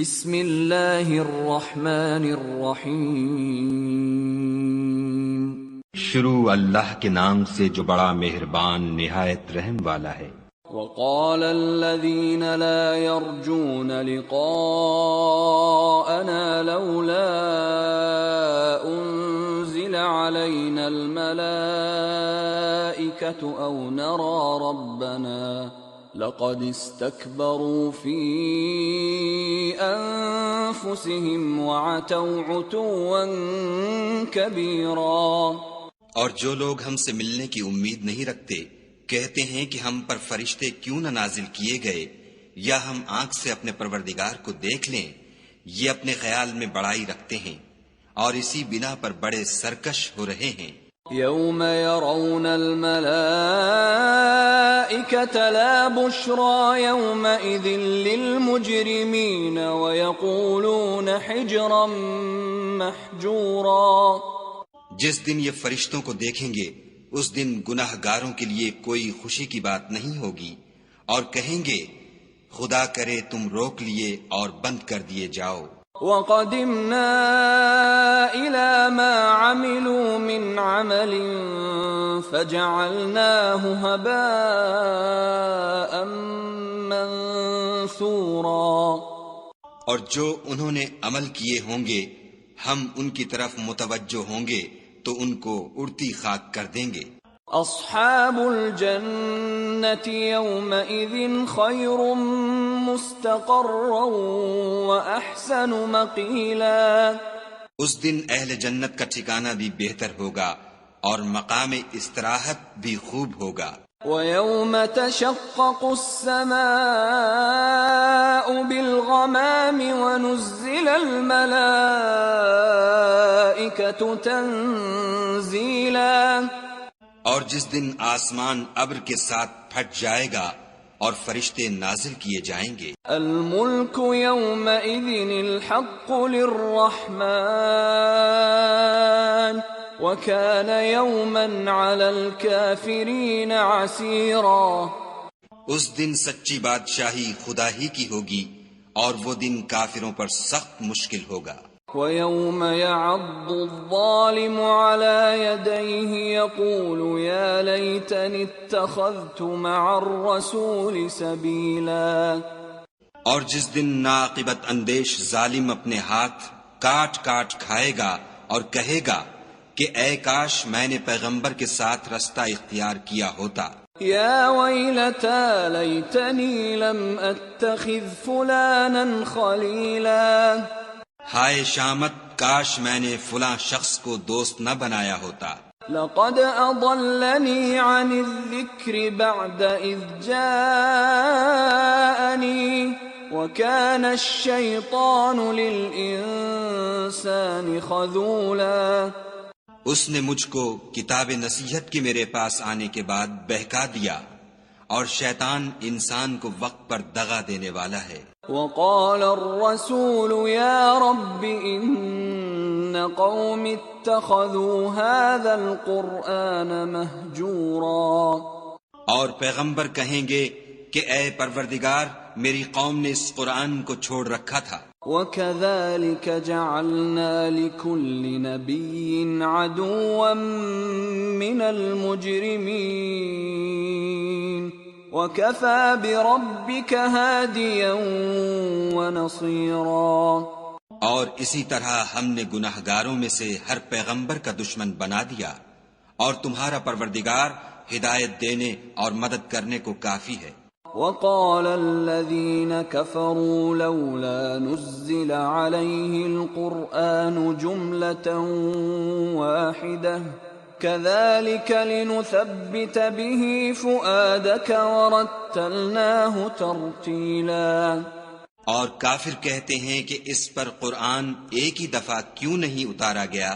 بسم اللہ الرحمن الرحیم۔ شروع اللہ کے نام سے جو بڑا مہربان نہایت رحم والا ہے۔ وقال الذين لا يرجون لقاءنا لولا أنزل علينا الملائكة أو نرى ربنا لقد استكبروا في أنفسهم وعتوا عتوا كبيرا۔ اور جو لوگ ہم سے ملنے کی امید نہیں رکھتے کہتے ہیں کہ ہم پر فرشتے کیوں نہ نازل کیے گئے یا ہم آنکھ سے اپنے پروردگار کو دیکھ لیں، یہ اپنے خیال میں بڑائی رکھتے ہیں اور اسی بنا پر بڑے سرکش ہو رہے ہیں۔ یوم یرون الملائکة لا بشرى یومئذ للمجرمین ویقولون حجرا محجورا۔ جس دن یہ فرشتوں کو دیکھیں گے اس دن گناہ گاروں کے لیے کوئی خوشی کی بات نہیں ہوگی اور کہیں گے خدا کرے تم روک لیے اور بند کر دیے جاؤ۔ وَقَدِمْنَا إِلَى مَا عَمِلُوا مِنْ عَمَلٍ فَجَعَلْنَاهُ هَبَاءً مَنْثُورًا۔ اور جو انہوں نے عمل کیے ہوں گے ہم ان کی طرف متوجہ ہوں گے تو ان کو اڑتی خاک کر دیں گے۔ اصحاب الجنة يومئذ خير مستقرا واحسن مقيلا۔ اس دن اہل جنت کا ٹھکانہ بھی بہتر ہوگا اور مقام استراحت بھی خوب ہوگا۔ وَيَوْمَ تَشَقَّقُ السَّمَاءُ بِالْغَمَامِ وَنُزِّلَ الْمَلَائِكَةُ تَنزِيلًا۔ اور جس دن آسمان ابر کے ساتھ پھٹ جائے گا اور فرشتے نازل کیے جائیں گے۔ الملک یومئذ الحق للرحمن وَكَانَ يَوْمًا عَلَى الْكَافِرِينَ عَسِيرًا۔ اس دن سچی بادشاہی خدا ہی کی ہوگی اور وہ دن کافروں پر سخت مشکل ہوگا۔ وَيَوْمَ يَعَضُّ الظَّالِمُ عَلَى يَدَيْهِ يَقُولُ يَا لَيْتَنِي اتَّخَذْتُ مَعَ الرَّسُولِ سَبِيلًا۔ اور جس دن ناعاقبت اندیش ظالم اپنے ہاتھ کاٹ کاٹ کھائے گا اور کہے گا کہ اے کاش میں نے پیغمبر کے ساتھ رستہ اختیار کیا ہوتا۔ یا ویلتا لیتنی لم اتخذ فلانا خلیلا۔ ہائے شامت کاش میں نے فلاں شخص کو دوست نہ بنایا ہوتا۔ لقد اضلنی عن الذکر بعد اذ جاءنی وَكَانَ الشَّيْطَانُ لِلْإِنسَانِ خَذُولًا۔ اس نے مجھ کو کتاب نصیحت کے میرے پاس آنے کے بعد بہکا دیا اور شیطان انسان کو وقت پر دغا دینے والا ہے۔ وَقَالَ الرَّسُولُ يَا رَبِّ إِنَّ قَوْمِ اتَّخَذُوا هَذَا الْقُرْآنَ مَهْجُورًا۔ اور پیغمبر کہیں گے کہ اے پروردگار میری قوم نے اس قرآن کو چھوڑ رکھا تھا۔ وَكَذَلِكَ جَعَلْنَا لِكُلِّ نَبِيٍّ عَدُوًّا مِّنَ الْمُجْرِمِينَ وَكَفَى بِرَبِّكَ هَادِيًا وَنَصِيرًا۔ اور اسی طرح ہم نے گناہ گاروں میں سے ہر پیغمبر کا دشمن بنا دیا اور تمہارا پروردگار ہدایت دینے اور مدد کرنے کو کافی ہے۔ وَقَالَ الَّذِينَ كَفَرُوا لَوْلَا نُزِّلَ عَلَيْهِ الْقُرْآنُ جُمْلَةً وَاحِدَةً كَذَلِكَ لِنُثَبِّتَ بِهِ فُؤَادَكَ وَرَتَّلْنَاهُ تَرْتِيلًا۔ اور کافر کہتے ہیں کہ اس پر قرآن ایک ہی دفعہ کیوں نہیں اتارا گیا؟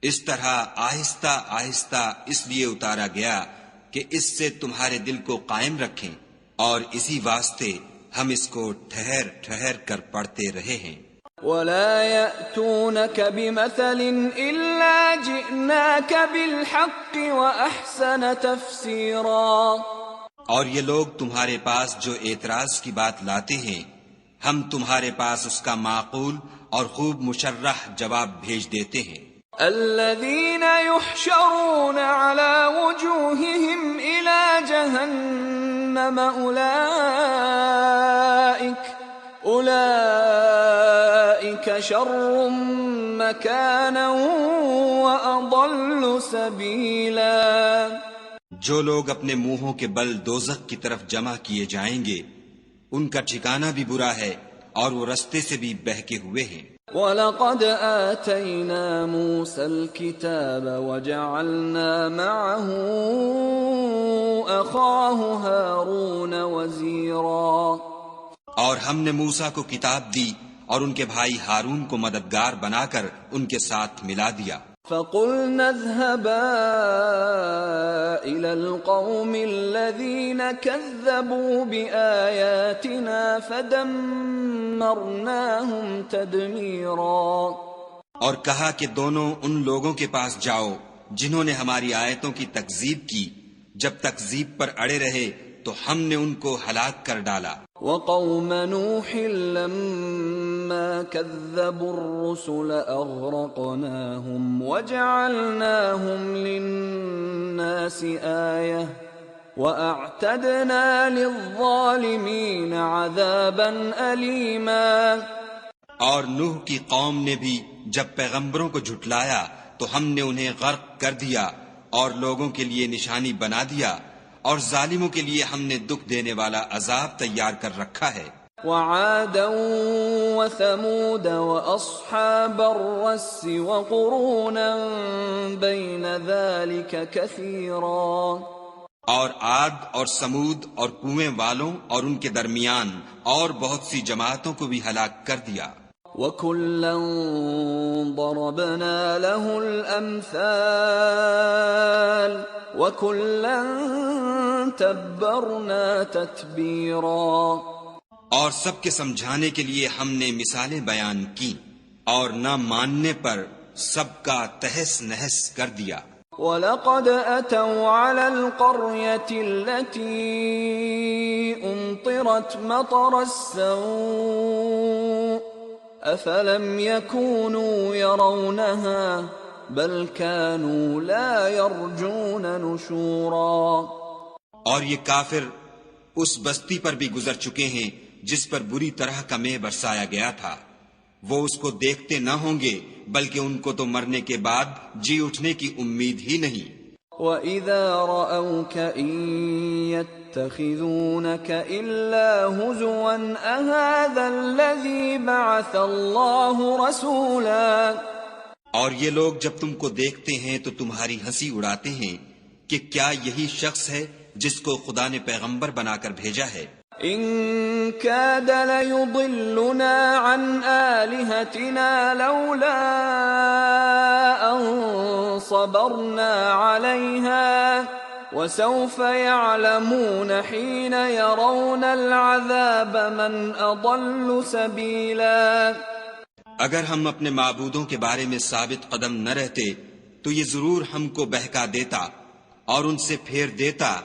اس طرح آہستہ آہستہ اس لیے اتارا گیا کہ اس سے تمہارے دل کو قائم رکھیں اور اسی واسطے ہم اس کو ٹھہر ٹھہر کر پڑھتے رہے ہیں۔ وَلَا يَأْتُونَكَ بِمَثَلٍ إِلَّا جِئْنَاكَ بِالْحَقِّ وَأَحْسَنَ تَفْسِيرًا۔ اور یہ لوگ تمہارے پاس جو اعتراض کی بات لاتے ہیں ہم تمہارے پاس اس کا معقول اور خوب مشرح جواب بھیج دیتے ہیں۔ الذين يحشرون على وجوههم إلى جهنم أولئك شر مكانا وأضل سبيلا۔ جو لوگ اپنے منہوں کے بل دوزخ کی طرف جمع کیے جائیں گے ان کا ٹھکانہ بھی برا ہے اور وہ رستے سے بھی بہکے ہوئے ہیں۔ وَلَقَدْ آتَيْنَا مُوسَى الْكِتَابَ وَجَعَلْنَا مَعَهُ أَخَاهُ هَارُونَ وَزِيرًا۔ اور ہم نے موسیٰ کو کتاب دی اور ان کے بھائی ہارون کو مددگار بنا کر ان کے ساتھ ملا دیا۔ فَقُلْنَا اذْهَبَا إِلَى الْقَوْمِ الَّذِينَ كَذَّبُوا بِآيَاتِنَا فَدَمَّرْنَاهُمْ تَدْمِيرًا۔ اور کہا کہ دونوں ان لوگوں کے پاس جاؤ جنہوں نے ہماری آیتوں کی تکذیب کی، جب تکذیب پر اڑے رہے تو ہم نے ان کو ہلاک کر ڈالا۔ وَقَوْمَ نُوحٍ لَمَّا كَذَّبُوا الرُّسُلَ أَغْرَقْنَاهُمْ وَجَعَلْنَاهُمْ لِلنَّاسِ آيَةً وَأَعْتَدْنَا لِلظَّالِمِينَ عَذَابًا أَلِيمًا۔ اور نوح کی قوم نے بھی جب پیغمبروں کو جھٹلایا تو ہم نے انہیں غرق کر دیا اور لوگوں کے لیے نشانی بنا دیا، اور ظالموں کے لیے ہم نے دکھ دینے والا عذاب تیار کر رکھا ہے۔ وَعَادًا وَثَمُودَ وَأَصْحَابَ الرَّسِّ وَقُرُونًا بَيْنَ ذَلِكَ كَثِيرًا۔ اور عاد اور سمود اور کنویں والوں اور ان کے درمیان اور بہت سی جماعتوں کو بھی ہلاک کر دیا۔ وَكُلًّا ضَرَبْنَا لَهُ الْأَمْثَالَ وَكُلًّا تَبَّرْنَا تَتْبِيرًا۔ اور سب کے سمجھانے کے لیے ہم نے مثالیں بیان کی اور نہ ماننے پر سب کا تہس نہس کر دیا۔ وَلَقَدْ أَتَوْا عَلَى الْقَرْيَةِ الَّتِي أُمْطِرَتْ مَطَرَ السَّوْءِ أَفَلَمْ يَكُونُوا يَرَوْنَهَا بَلْ كَانُوا لَا يَرْجُونَ نُشُورًا۔ اور یہ کافر اس بستی پر بھی گزر چکے ہیں جس پر بری طرح کا مے برسایا گیا تھا، وہ اس کو دیکھتے نہ ہوں گے بلکہ ان کو تو مرنے کے بعد جی اٹھنے کی امید ہی نہیں۔ وَإِذَا رَأَوْكَ إِن يَتَّخِذُونَكَ إِلَّا هُزُوًا أَهَذَا الَّذِي بَعَثَ اللَّهُ رَسُولًا۔ اور یہ لوگ جب تم کو دیکھتے ہیں تو تمہاری ہنسی اڑاتے ہیں کہ کیا یہی شخص ہے جس کو خدا نے پیغمبر بنا کر بھیجا ہے؟ إِن كَادَ لَيُضِلُّنَا عَنْ آلِهَتِنَا لَوْلَا أَن صَبَرْنَا عَلَيْهَا وَسَوْفَ يَعْلَمُونَ حِينَ يَرَوْنَ الْعَذَابَ مَنْ أَضَلُّ سَبِيلًا۔ اگر ہم اپنے معبودوں کے بارے میں ثابت قدم نہ رہتے تو یہ ضرور ہم کو بہکا دیتا اور ان سے پھیر دیتا،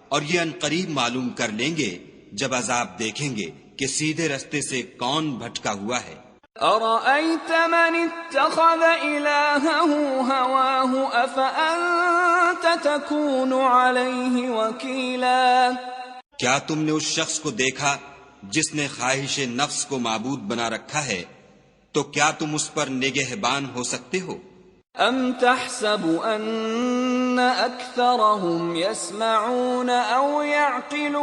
اور یہ عنقریب معلوم کر لیں گے جب عذاب دیکھیں گے کہ سیدھے رستے سے کون بھٹکا ہوا ہے۔ أَرَأَيْتَ مَنِ اتَّخَذَ إِلَٰهَهُ هَوَاهُ أَفَأَنتَ تَكُونُ عَلَيْهِ وَكِيلًا۔ کیا تم نے اس شخص کو دیکھا جس نے خواہش نفس کو معبود بنا رکھا ہے، تو کیا تم اس پر نگہبان ہو سکتے ہو؟ أَمْ تَحْسَبُ أَنَّ أَكْثَرَهُمْ يَسْمَعُونَ أَوْ يَعْقِلُونَ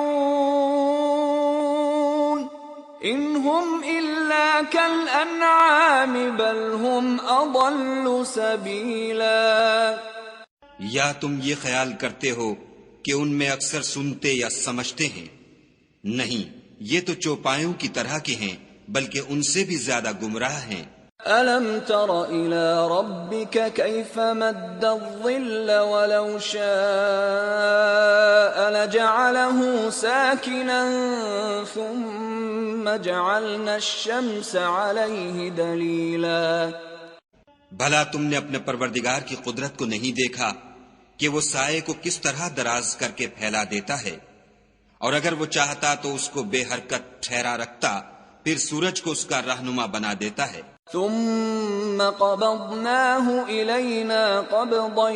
إِنْ هُمْ إِلَّا كَالْأَنْعَامِ بَلْ هُمْ أَضَلُّ سَبِيلًا۔ یا تم یہ خیال کرتے ہو کہ ان میں اکثر سنتے یا سمجھتے ہیں؟ نہیں، یہ تو چوپایوں کی طرح کے ہیں، بلکہ ان سے بھی زیادہ گمراہ ہیں۔ أَلَمْ تَرَ إِلَى رَبِّكَ كَيْفَ مَدَّ الظِّلَّ وَلَوْ شَاءَ لَجَعَلَهُ سَاكِنًا ثُمَّ جَعَلْنَا الشَّمْسَ عَلَيْهِ دَلِيلًا۔ بھلا تم نے اپنے پروردگار کی قدرت کو نہیں دیکھا کہ وہ سائے کو کس طرح دراز کر کے پھیلا دیتا ہے، اور اگر وہ چاہتا تو اس کو بے حرکت ٹھہرا رکھتا پھر سورج کو اس کا رہنما بنا دیتا ہے. ثم قبضناه إلينا قبضا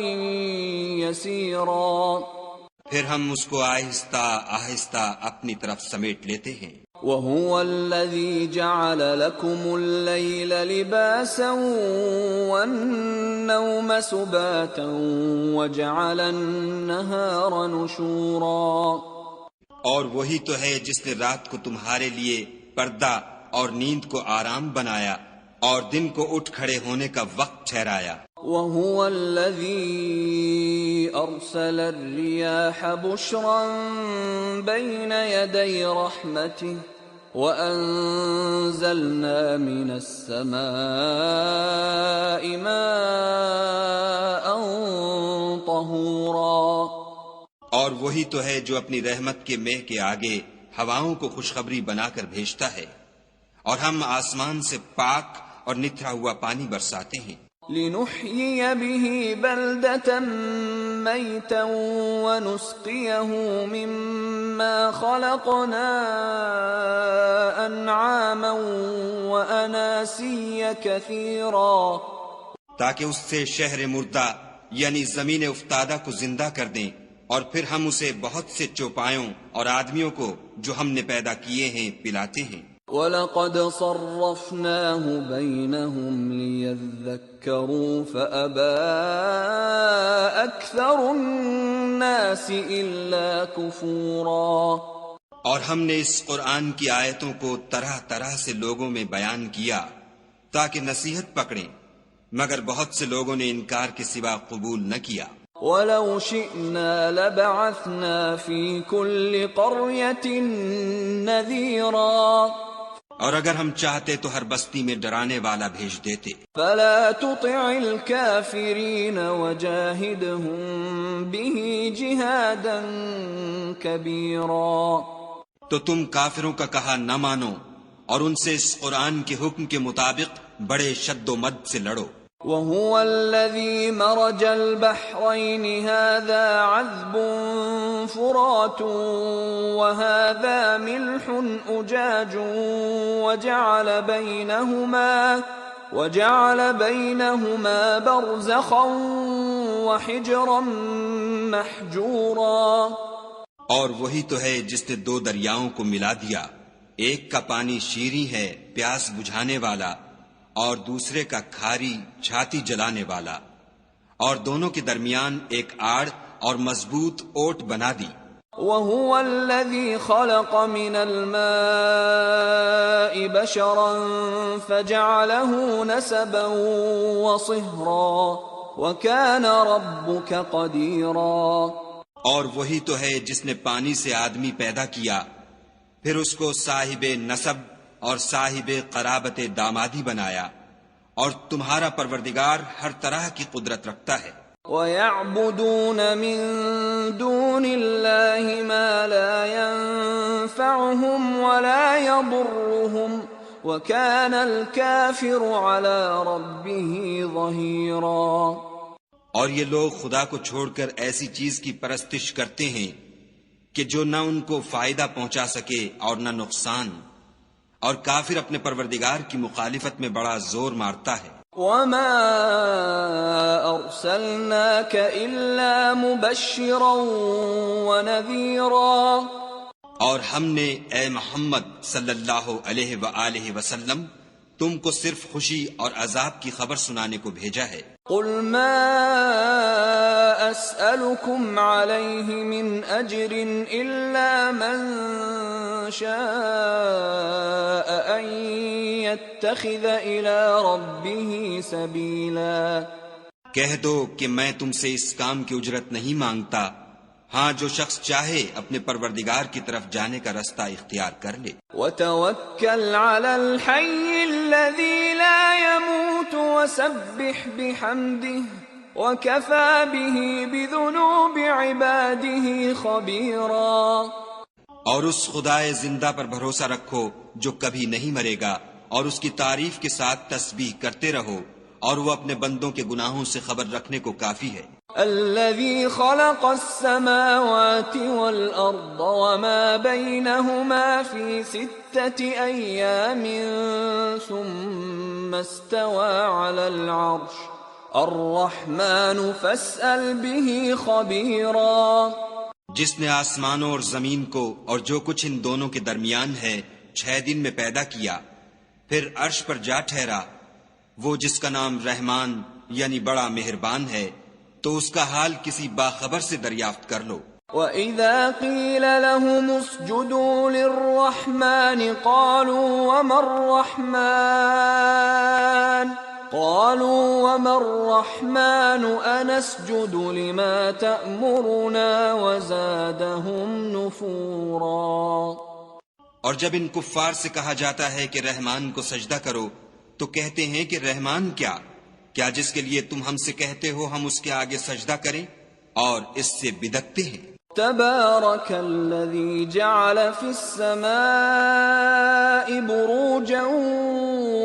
يسيرا پھر ہم اس کو آہستہ آہستہ اپنی طرف سمیٹ لیتے ہیں. وهو الذي جعل لكم الليل لباسا والنوم سباتا وجعل النهار نشورا اور وہی تو ہے جس نے رات کو تمہارے لیے پردہ اور نیند کو آرام بنایا اور دن کو اٹھ کھڑے ہونے کا وقت ٹھہرایا. وهو الذي أرسل الرياح بشرا بين يدي رحمته وأنزلنا من السماء ماء طهورا اور وہی تو ہے جو اپنی رحمت کے مہ کے آگے ہواؤں کو خوشخبری بنا کر بھیجتا ہے اور ہم آسمان سے پاک اور نتھرا ہوا پانی برساتے ہیں. لنحيي به بلدة ميتا ونسقيه مما خلقنا أنعاما وأناسيا كثيرا تاکہ اس سے شہر مردہ یعنی زمین افتادہ کو زندہ کر دیں اور پھر ہم اسے بہت سے چوپایوں اور آدمیوں کو جو ہم نے پیدا کیے ہیں پلاتے ہیں. وَلَقَدْ صَرَّفْنَاهُ بَيْنَهُمْ لِيَذَّكَّرُوا فَأَبَى أَكْثَرُ النَّاسِ إِلَّا كُفُورًا اور ہم نے اس قرآن کی آیتوں کو طرح طرح سے لوگوں میں بیان کیا تاکہ نصیحت پکڑیں، مگر بہت سے لوگوں نے انکار کے سوا قبول نہ کیا. وَلَوْ شِئْنَا لَبَعَثْنَا فِي كُلِّ قَرْيَةٍ نَذِيرًا اور اگر ہم چاہتے تو ہر بستی میں ڈرانے والا بھیج دیتے. فَلَا تُطِعِ الْكَافِرِينَ وَجَاهِدْهُمْ بِهِ جِهَادًا كَبِيرًا تو تم کافروں کا کہا نہ مانو اور ان سے اس قرآن کے حکم کے مطابق بڑے شد و مد سے لڑو. وَهُوَ الَّذِي مَرَجَ الْبَحْرَيْنِ هَذَا عَذْبٌ فُرَاتٌ وَهَذَا مِلْحٌ أُجَاجٌ وَجَعَلَ بَيْنَهُمَا بَرْزَخًا وَحِجْرًا مَحْجُورًا اور وہی تو ہے جس نے دو دریاؤں کو ملا دیا، ایک کا پانی شیریں ہے پیاس بجھانے والا اور دوسرے کا کھاری چھاتی جلانے والا، اور دونوں کے درمیان ایک آڑ اور مضبوط اوٹ بنا دی. وَهُوَ الَّذِي خَلَقَ مِنَ الْمَاءِ بَشَرًا فَجَعَلَهُ نَسَبًا وَصِهْرًا وَكَانَ رَبُّكَ قَدِيرًا اور وہی تو ہے جس نے پانی سے آدمی پیدا کیا، پھر اس کو صاحب نسب اور صاحب قرابت دامادی بنایا، اور تمہارا پروردگار ہر طرح کی قدرت رکھتا ہے. وَيَعْبُدُونَ مِن دُونِ اللَّهِ مَا لَا يَنفَعُهُمْ وَلَا يَضُرُّهُمْ وَكَانَ الْكَافِرُ عَلَى رَبِّهِ ظَهِيرًا اور یہ لوگ خدا کو چھوڑ کر ایسی چیز کی پرستش کرتے ہیں کہ جو نہ ان کو فائدہ پہنچا سکے اور نہ نقصان، اور کافر اپنے پروردگار کی مخالفت میں بڑا زور مارتا ہے. وَمَا أَرْسَلْنَاكَ إِلَّا مُبَشِّرًا وَنَذِيرًا اور ہم نے اے محمد صلی اللہ علیہ وآلہ وسلم تم کو صرف خوشی اور عذاب کی خبر سنانے کو بھیجا ہے. قُلْ مَا أَسْأَلُكُمْ عَلَيْهِ مِنْ أَجْرٍ إِلَّا مَنْ شَاءَ أَنْ يَتَّخِذَ إِلَى رَبِّهِ سَبِيلًا کہہ دو کہ میں تم سے اس کام کی اجرت نہیں مانگتا، ہاں جو شخص چاہے اپنے پروردگار کی طرف جانے کا رستہ اختیار کر لے. وَتَوَكَّلْ عَلَى الْحَيِّ الَّذِي لَا يَمُوتُ وَسَبِّحْ بِحَمْدِهِ وَكَفَى بِهِ بِذُنُوبِ عِبَادِهِ خَبِيرًا اور اس خدائے زندہ پر بھروسہ رکھو جو کبھی نہیں مرے گا، اور اس کی تعریف کے ساتھ تسبیح کرتے رہو، اور وہ اپنے بندوں کے گناہوں سے خبر رکھنے کو کافی ہے. الذي خلق السماوات والأرض وما بينهما في 6 أيام ثم استوى على العرش الرحمن فاسأل به خبيرا. جس نے آسمانوں اور زمین کو اور جو کچھ ان دونوں کے درمیان ہے 6 دن میں پیدا کیا، پھر عرش پر جا ٹھہرا، وہ جس کا نام رحمان یعنی بڑا مہربان ہے، تو اس کا حال کسی باخبر سے دریافت کر لو. وَإِذَا قِيلَ لَهُمُ اسْجُدُوا لِلرَّحْمَنِ قَالُوا وَمَا الرَّحْمَنُ أَنَسْجُدُ لِمَا تَأْمُرُنَا وَزَادَهُمْ نُفُورًا. اور جب ان کفار سے کہا جاتا ہے کہ رحمان کو سجدہ کرو تو کہتے ہیں کہ رحمان کیا جس کے لیے تم ہم سے کہتے ہو ہم اس کے آگے سجدہ کریں، اور اس سے بدکتے ہیں. تبارك الذي جعل في السماء بروجا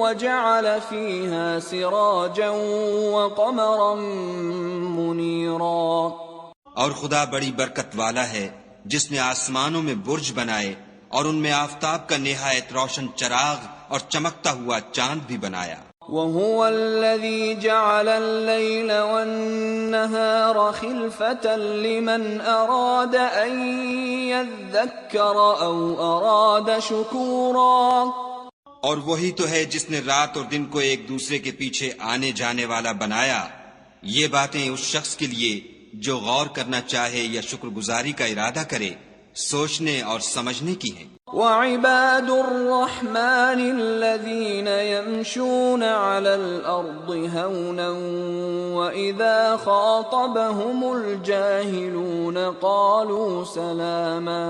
وجعل فيها سراجا وقمرا منيرا. اور خدا بڑی برکت والا ہے جس نے آسمانوں میں برج بنائے اور ان میں آفتاب کا نہایت روشن چراغ اور چمکتا ہوا چاند بھی بنایا. وَهُوَ الَّذِي جَعَلَ اللَّيْلَ وَالنَّهَارَ خِلْفَةً لِمَنْ أَرَادَ أَن يَذَّكَّرَ أَوْ أَرَادَ شُكُورًا. اور وہی تو ہے جس نے رات اور دن کو ایک دوسرے کے پیچھے آنے جانے والا بنایا. یہ باتیں اس شخص کے لیے جو غور کرنا چاہے یا شکر گزاری کا ارادہ کرے، سوچنے اور سمجھنے کی ہیں. وَعِبَادُ الرَّحْمَنِ الَّذِينَ يَمْشُونَ عَلَى الْأَرْضِ هَوْنًا وَإِذَا خَاطَبَهُمُ الْجَاهِلُونَ قَالُوا سَلَامًا.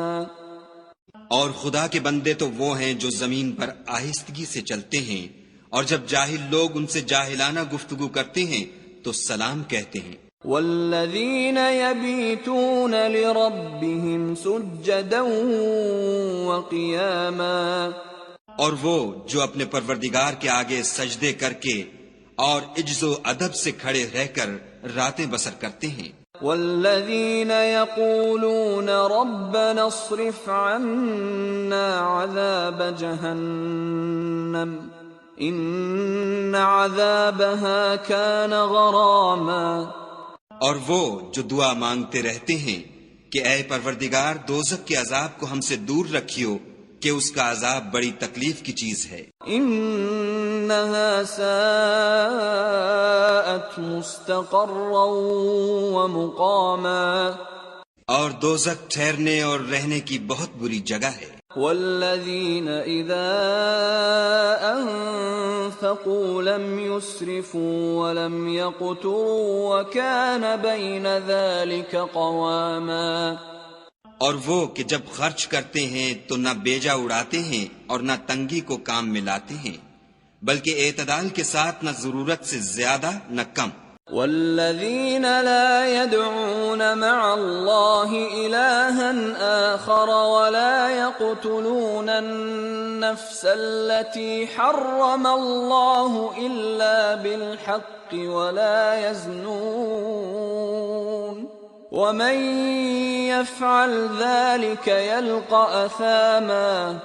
اور خدا کے بندے تو وہ ہیں جو زمین پر آہستگی سے چلتے ہیں، اور جب جاہل لوگ ان سے جاہلانہ گفتگو کرتے ہیں تو سلام کہتے ہیں. والذین یبیتون لربهم سجدا وقیاما. اور وہ جو اپنے پروردگار کے آگے سجدے کر کے اور عجز و ادب سے کھڑے رہ کر راتیں بسر کرتے ہیں. والذین یقولون ربنا اصرف عنا عذاب جہنم ان عذابها كان غراما. اور وہ جو دعا مانگتے رہتے ہیں کہ اے پروردگار دوزخ کے عذاب کو ہم سے دور رکھیو کہ اس کا عذاب بڑی تکلیف کی چیز ہے. انها ساءت مستقرا ومقاما. اور دوزخ ٹھہرنے اور رہنے کی بہت بری جگہ ہے. والذین اذا انفقوا لم يسرفوا ولم يقتروا وكان بين ذلك قواما. اور وہ کہ جب خرچ کرتے ہیں تو نہ بیجا اڑاتے ہیں اور نہ تنگی کو کام میں لاتے ہیں، بلکہ اعتدال کے ساتھ نہ ضرورت سے زیادہ نہ کم. والذین لا يدعون مع الله إلها آخر ولا يقتلون النفس التي حرم الله إلا بالحق ولا يزنون ومن يفعل ذلك يلقى أثاما.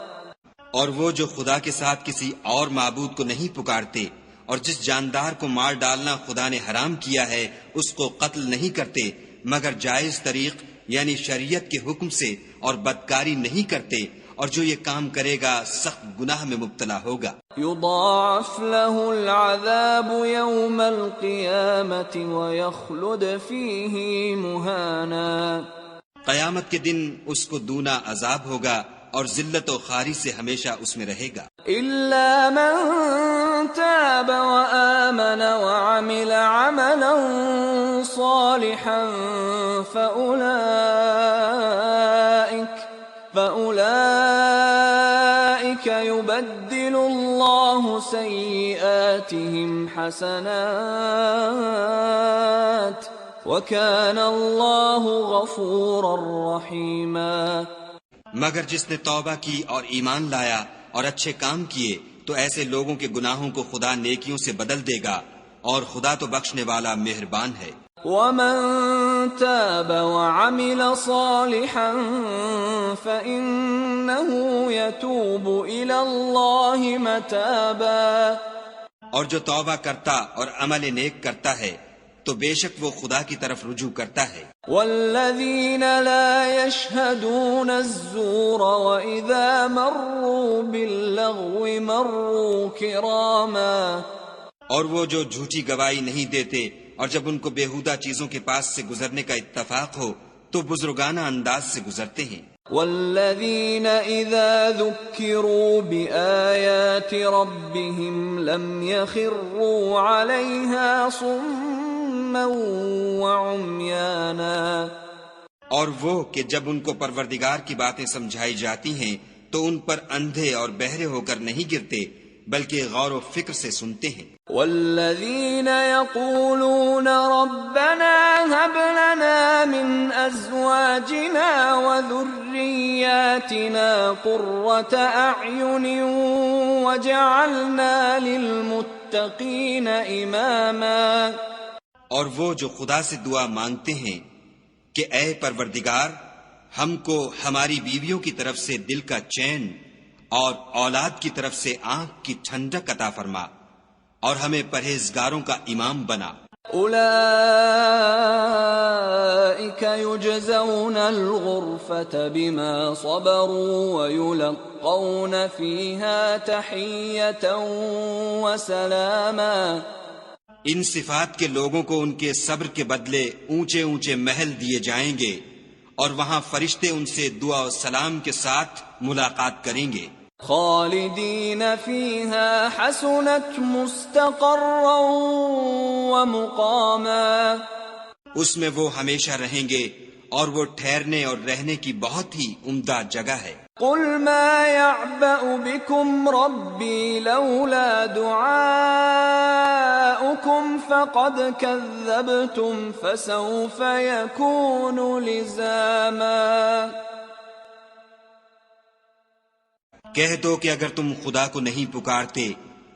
اور وہ جو خدا کے ساتھ کسی اور معبود کو نہیں پکارتے اور جس جاندار کو مار ڈالنا خدا نے حرام کیا ہے اس کو قتل نہیں کرتے مگر جائز طریق یعنی شریعت کے حکم سے، اور بدکاری نہیں کرتے، اور جو یہ کام کرے گا سخت گناہ میں مبتلا ہوگا. يضاعف له العذاب يوم القيامة ويخلد فيه مهانا. قیامت کے دن اس کو دونا عذاب ہوگا اور ذلت و خاری سے ہمیشہ اس میں رہے گا. إلا من تاب وآمن وعمل عملا صالحا فأولئك يبدل الله سيئاتهم حسنات وكان الله غفورا رحيما. مگر جس نے توبہ کی اور ایمان لایا اور اچھے کام کیے تو ایسے لوگوں کے گناہوں کو خدا نیکیوں سے بدل دے گا، اور خدا تو بخشنے والا مہربان ہے. ومن تاب وعمل صالحا فإنه يتوب إلى الله متابا، اور جو توبہ کرتا اور عمل نیک کرتا ہے تو بے شک وہ خدا کی طرف رجوع کرتا ہے۔ والذین لا يشهدون الزور وإذا مروا باللغو مروا كراما، اور وہ جو جھوٹی گواہی نہیں دیتے اور جب ان کو بیہودہ چیزوں کے پاس سے گزرنے کا اتفاق ہو تو بزرگانہ انداز سے گزرتے ہیں۔ والذین اذا ذکروا بآیات ربهم لم يخروا علیہا صما وعمیانا، اور وہ کہ جب ان کو پروردگار کی باتیں سمجھائی جاتی ہیں تو ان پر اندھے اور بہرے ہو کر نہیں گرتے بلکہ غور و فکر سے سنتے ہیں۔ والذین یقولون ربنا هب لنا من ازواجنا وذریاتنا قرة اعین وجعلنا للمتقین اماما، اور وہ جو خدا سے دعا مانگتے ہیں کہ اے پروردگار ہم کو ہماری بیویوں کی طرف سے دل کا چین اور اولاد کی طرف سے آنکھ کی ٹھنڈک عطا فرما اور ہمیں پرہیزگاروں کا امام بنا۔ اولئک یجزون الغرفة بما صبروا ویلقون فیہا تحیۃ وسلاما، ان صفات کے لوگوں کو ان کے صبر کے بدلے اونچے اونچے محل دیے جائیں گے اور وہاں فرشتے ان سے دعا و سلام کے ساتھ ملاقات کریں گے۔ خالدین فیہا حسنت مستقرا ومقاما، اس میں وہ ہمیشہ رہیں گے اور وہ ٹھہرنے اور رہنے کی بہت ہی عمدہ جگہ ہے۔ قل ما يعبأ بكم ربي لولا دعاؤكم فقد كذبتم فسوف يكون لزاما، کہہ دو کہ اگر تم خدا کو نہیں پکارتے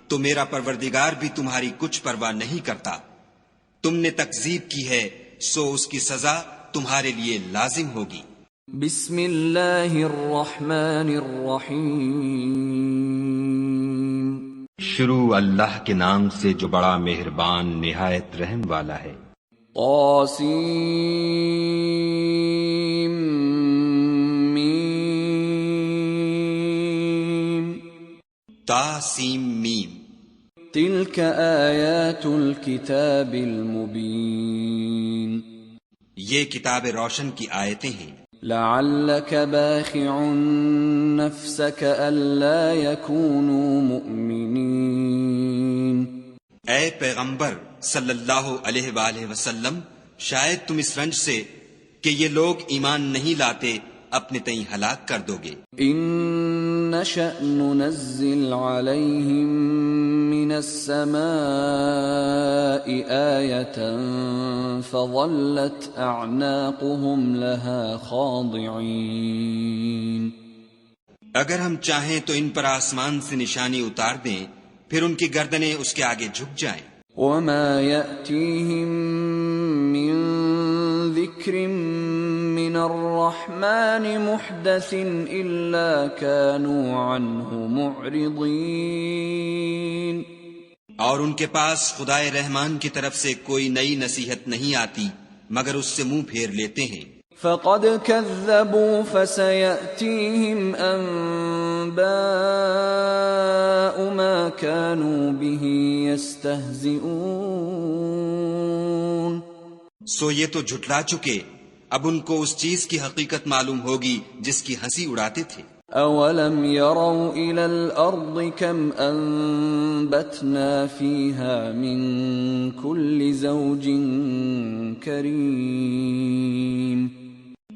تو میرا پروردگار بھی تمہاری کچھ پرواہ نہیں کرتا، تم نے تکذیب کی ہے سو اس کی سزا تمہارے لیے لازم ہوگی۔ بسم اللہ الرحمن الرحیم، شروع اللہ کے نام سے جو بڑا مہربان نہایت رحم والا ہے۔ طاسیم میم، تاسیم میم، تلک آیات الکتاب المبین، یہ کتاب روشن کی آیتیں ہیں۔ لعلک باخع نفسک الا یکونوا مؤمنین، اے پیغمبر صلی اللہ علیہ وآلہ وسلم شاید تم اس رنج سے کہ یہ لوگ ایمان نہیں لاتے اپنے تئیں ہلاک کر دو گے۔ ان نشأ ننزل علیہم من السماء آیة فظلت اعناقهم لها خاضعین، اگر ہم چاہیں تو ان پر آسمان سے نشانی اتار دیں پھر ان کی گردنیں اس کے آگے جھک جائیں۔ وما يأتيهم من ذكر من الرحمن محدث إلا كانوا عنه معرضين، اور ان کے پاس خدائے رحمان کی طرف سے کوئی نئی نصیحت نہیں آتی مگر اس سے منہ پھیر لیتے ہیں۔ فقد كذبوا فسيأتيهم أنباء ما كانوا به يستهزئون، سو یہ تو جھٹلا چکے اب ان کو اس چیز کی حقیقت معلوم ہوگی جس کی ہنسی اڑاتے تھے۔ اولم يروا الى الارض كم انبتنا فيها من كل زوج كريم،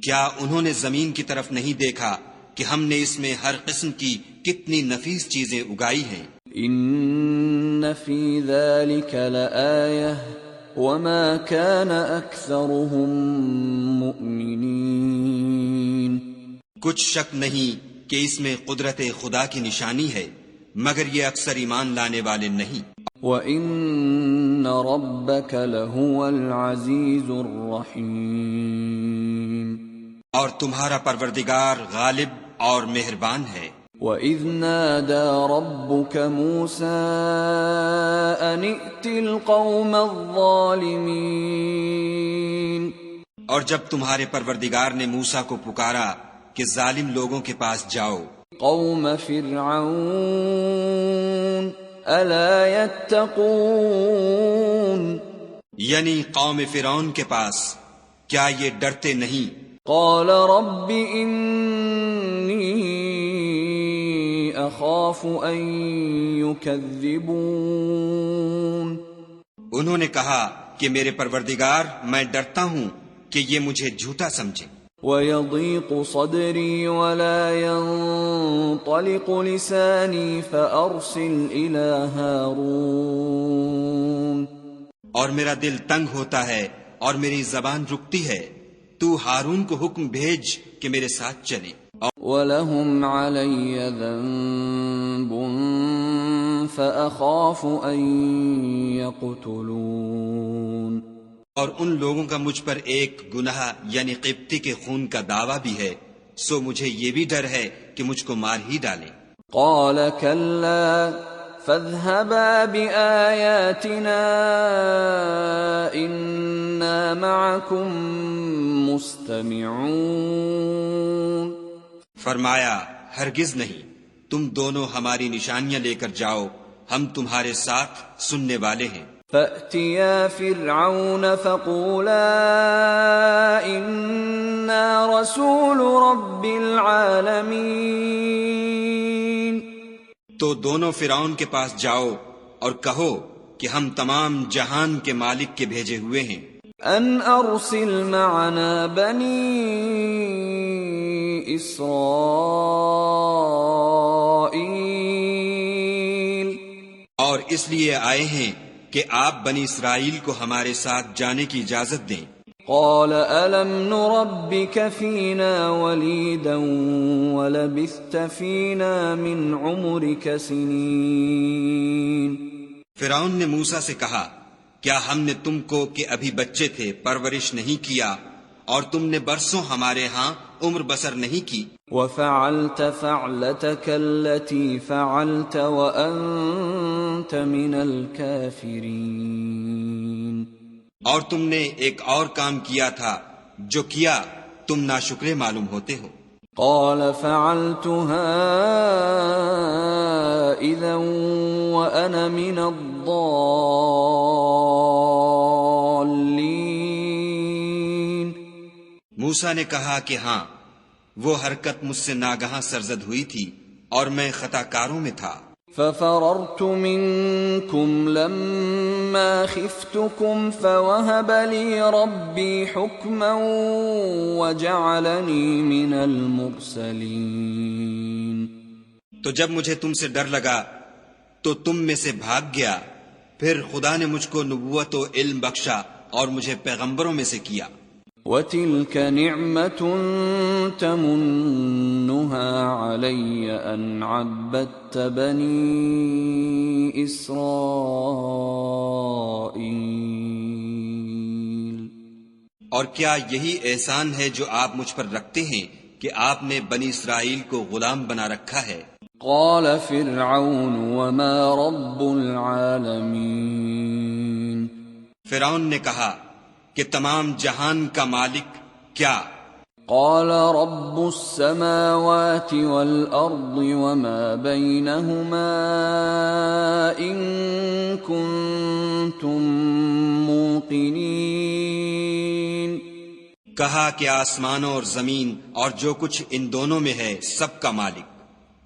کیا انہوں نے زمین کی طرف نہیں دیکھا کہ ہم نے اس میں ہر قسم کی کتنی نفیس چیزیں اگائی ہیں۔ ان في ذلك لآية وما كان اكثرهم مؤمنين، کچھ شک نہیں کہ اس میں قدرت خدا کی نشانی ہے مگر یہ اکثر ایمان لانے والے نہیں۔ وَإِنَّ رَبَّكَ لَهُوَ الْعَزِيزُ الرَّحِيمُ، اور تمہارا پروردگار غالب اور مہربان ہے۔ وَإِذْ نَادَى رَبُّكَ مُوسَىٰ أَنِ ائْتِ الْقَوْمَ الظَّالِمِينَ، اور جب تمہارے پروردگار نے موسیٰ کو پکارا کہ ظالم لوگوں کے پاس جاؤ، قوم فرعون أَلَا يَتَّقُونَ، یعنی قوم فرعون کے پاس، کیا یہ ڈرتے نہیں؟ قال رب إني أخاف أن يكذبون، انہوں نے کہا کہ میرے پروردگار میں ڈرتا ہوں کہ یہ مجھے جھوٹا سمجھیں۔ ويضيق صدري ولا ينطلق لساني فأرسل إلى هارون، اور میرا دل تنگ ہوتا ہے اور میری زبان رکتی ہے، تو ہارون کو حکم بھیج کہ میرے ساتھ چلے۔ وَلَهُمْ عَلَيَّ ذَنبٌ فَأَخَافُ أَن يَقْتُلُونَ، اور ان لوگوں کا مجھ پر ایک گناہ یعنی قبطی کے خون کا دعویٰ بھی ہے، سو مجھے یہ بھی ڈر ہے کہ مجھ کو مار ہی ڈالیں۔ قال كلا فاذهبا بآياتنا إنا معكم مستمعون، فرمایا ہرگز نہیں، تم دونوں ہماری نشانیاں لے کر جاؤ، ہم تمہارے ساتھ سننے والے ہیں۔ فأتيا فرعون فقولا إنا رسول رب العالمين، تو دونوں فرعون کے پاس جاؤ اور کہو کہ ہم تمام جہان کے مالک کے بھیجے ہوئے ہیں۔ أن أرسل معنا بني إسرائيل، اور اس لیے آئے ہیں کہ آپ بنی اسرائیل کو ہمارے ساتھ جانے کی اجازت دیں۔ قال ألم نربك فينا وليدا ولبثت فينا من عمرك سنين، فرعون نے موسیٰ سے کہا، کیا ہم نے تم کو کہ ابھی بچے تھے پرورش نہیں کیا اور تم نے برسوں ہمارے ہاں عمر بسر نہیں کی؟ وفعلت فعلتك التي فعلت وأنت من الكافرين، اور تم نے ایک اور کام کیا تھا جو کیا تم ناشکرے معلوم ہوتے ہو۔ قال فعلتها إذا وأنا من الضالين، موسیٰ نے کہا کہ ہاں، وہ حرکت مجھ سے ناگہاں سرزد ہوئی تھی اور میں خطا کاروں میں تھا۔ ففررت منكم لما خفتكم فوهب لي ربي حكما وجعلني من المرسلين، تو جب مجھے تم سے ڈر لگا تو تم میں سے بھاگ گیا، پھر خدا نے مجھ کو نبوت و علم بخشا اور مجھے پیغمبروں میں سے کیا۔ وَتِلْكَ نِعْمَةٌ تَمُنُّهَا عَلَيَّ أَنْ عَبَّدتَّ بَنِي إِسْرَائِيلَ، اور کیا یہی احسان ہے جو آپ مجھ پر رکھتے ہیں کہ آپ نے بنی اسرائیل کو غلام بنا رکھا ہے؟ قال فرعون وما رب العالمین، فرعون نے کہا کہ تمام جہان کا مالک کیا؟ قال رب السماوات والأرض وما بينهما إن كنتم موقنين، کہا کہ آسمانوں اور زمین اور جو کچھ ان دونوں میں ہے سب کا مالک،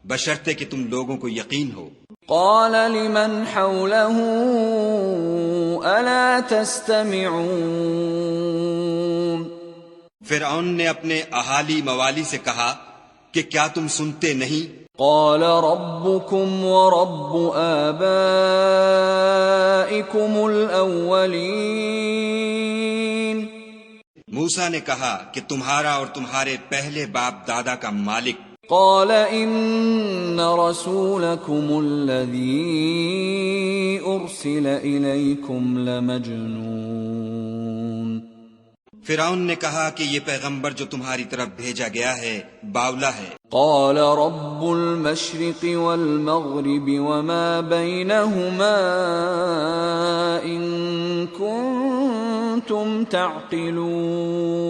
بشرطے کہ تم لوگوں کو یقین ہو۔ قال لمن حوله ألا تستمعون، فرعون نے اپنے اہالی موالی سے کہا کہ کیا تم سنتے نہیں؟ قال ربكم ورب آبائكم الأولين، موسیٰ نے کہا کہ تمہارا اور تمہارے پہلے باپ دادا کا مالک قال إن رسولكم الذي أرسل إليكم لمجنون. فرعون نے کہا کہ یہ پیغمبر جو تمہاری طرف بھیجا گیا ہے باولا ہے. قال رب المشرق والمغرب وما بينهما إن كنتم تعقلون.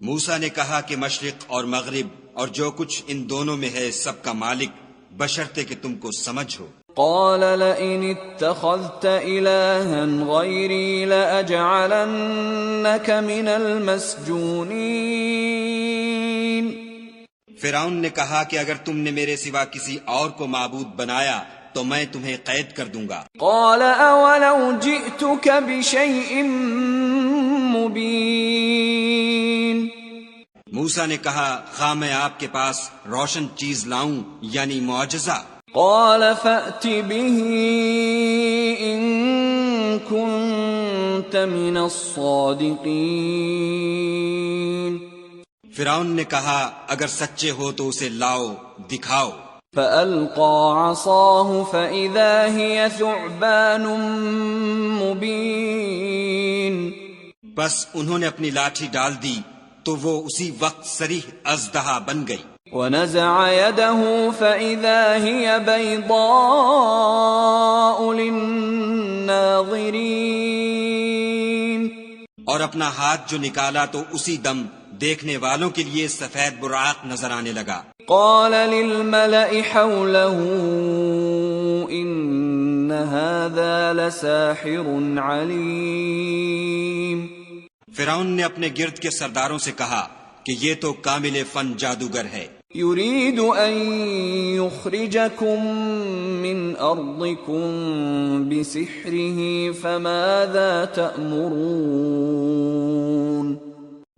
موسیٰ نے کہا کہ مشرق اور مغرب اور جو کچھ ان دونوں میں ہے سب کا مالک بشرطے کہ تم کو سمجھ ہو. قال لئن اتخذت إلها غيري لأجعلنك من المسجونين. فرعون نے کہا کہ اگر تم نے میرے سوا کسی اور کو معبود بنایا تو میں تمہیں قید کر دوں گا. قال أولو جئتك بشيء مبين. موسیٰ نے کہا خواہ میں آپ کے پاس روشن چیز لاؤں یعنی معجزہ. قال فأت به إن كنت من الصادقين. فرعون نے کہا اگر سچے ہو تو اسے لاؤ دکھاؤ. فألقى عصاه فإذا هي ثعبان مبين. بس انہوں نے اپنی لاٹھی ڈال دی تو وہ اسی وقت صریح اژدہا بن گئی. ونزع يده فإذا هي بيضاء للناظرين. اور اپنا ہاتھ جو نکالا تو اسی دم دیکھنے والوں کے لیے سفید براق نظر آنے لگا. قال للملأ حوله إن هذا لساحر عليم. فرعون نے اپنے گرد کے سرداروں سے کہا کہ یہ تو کامل فن جادوگر ہے. يريد أن يخرجكم من أرضكم بسحره فماذا تأمرون.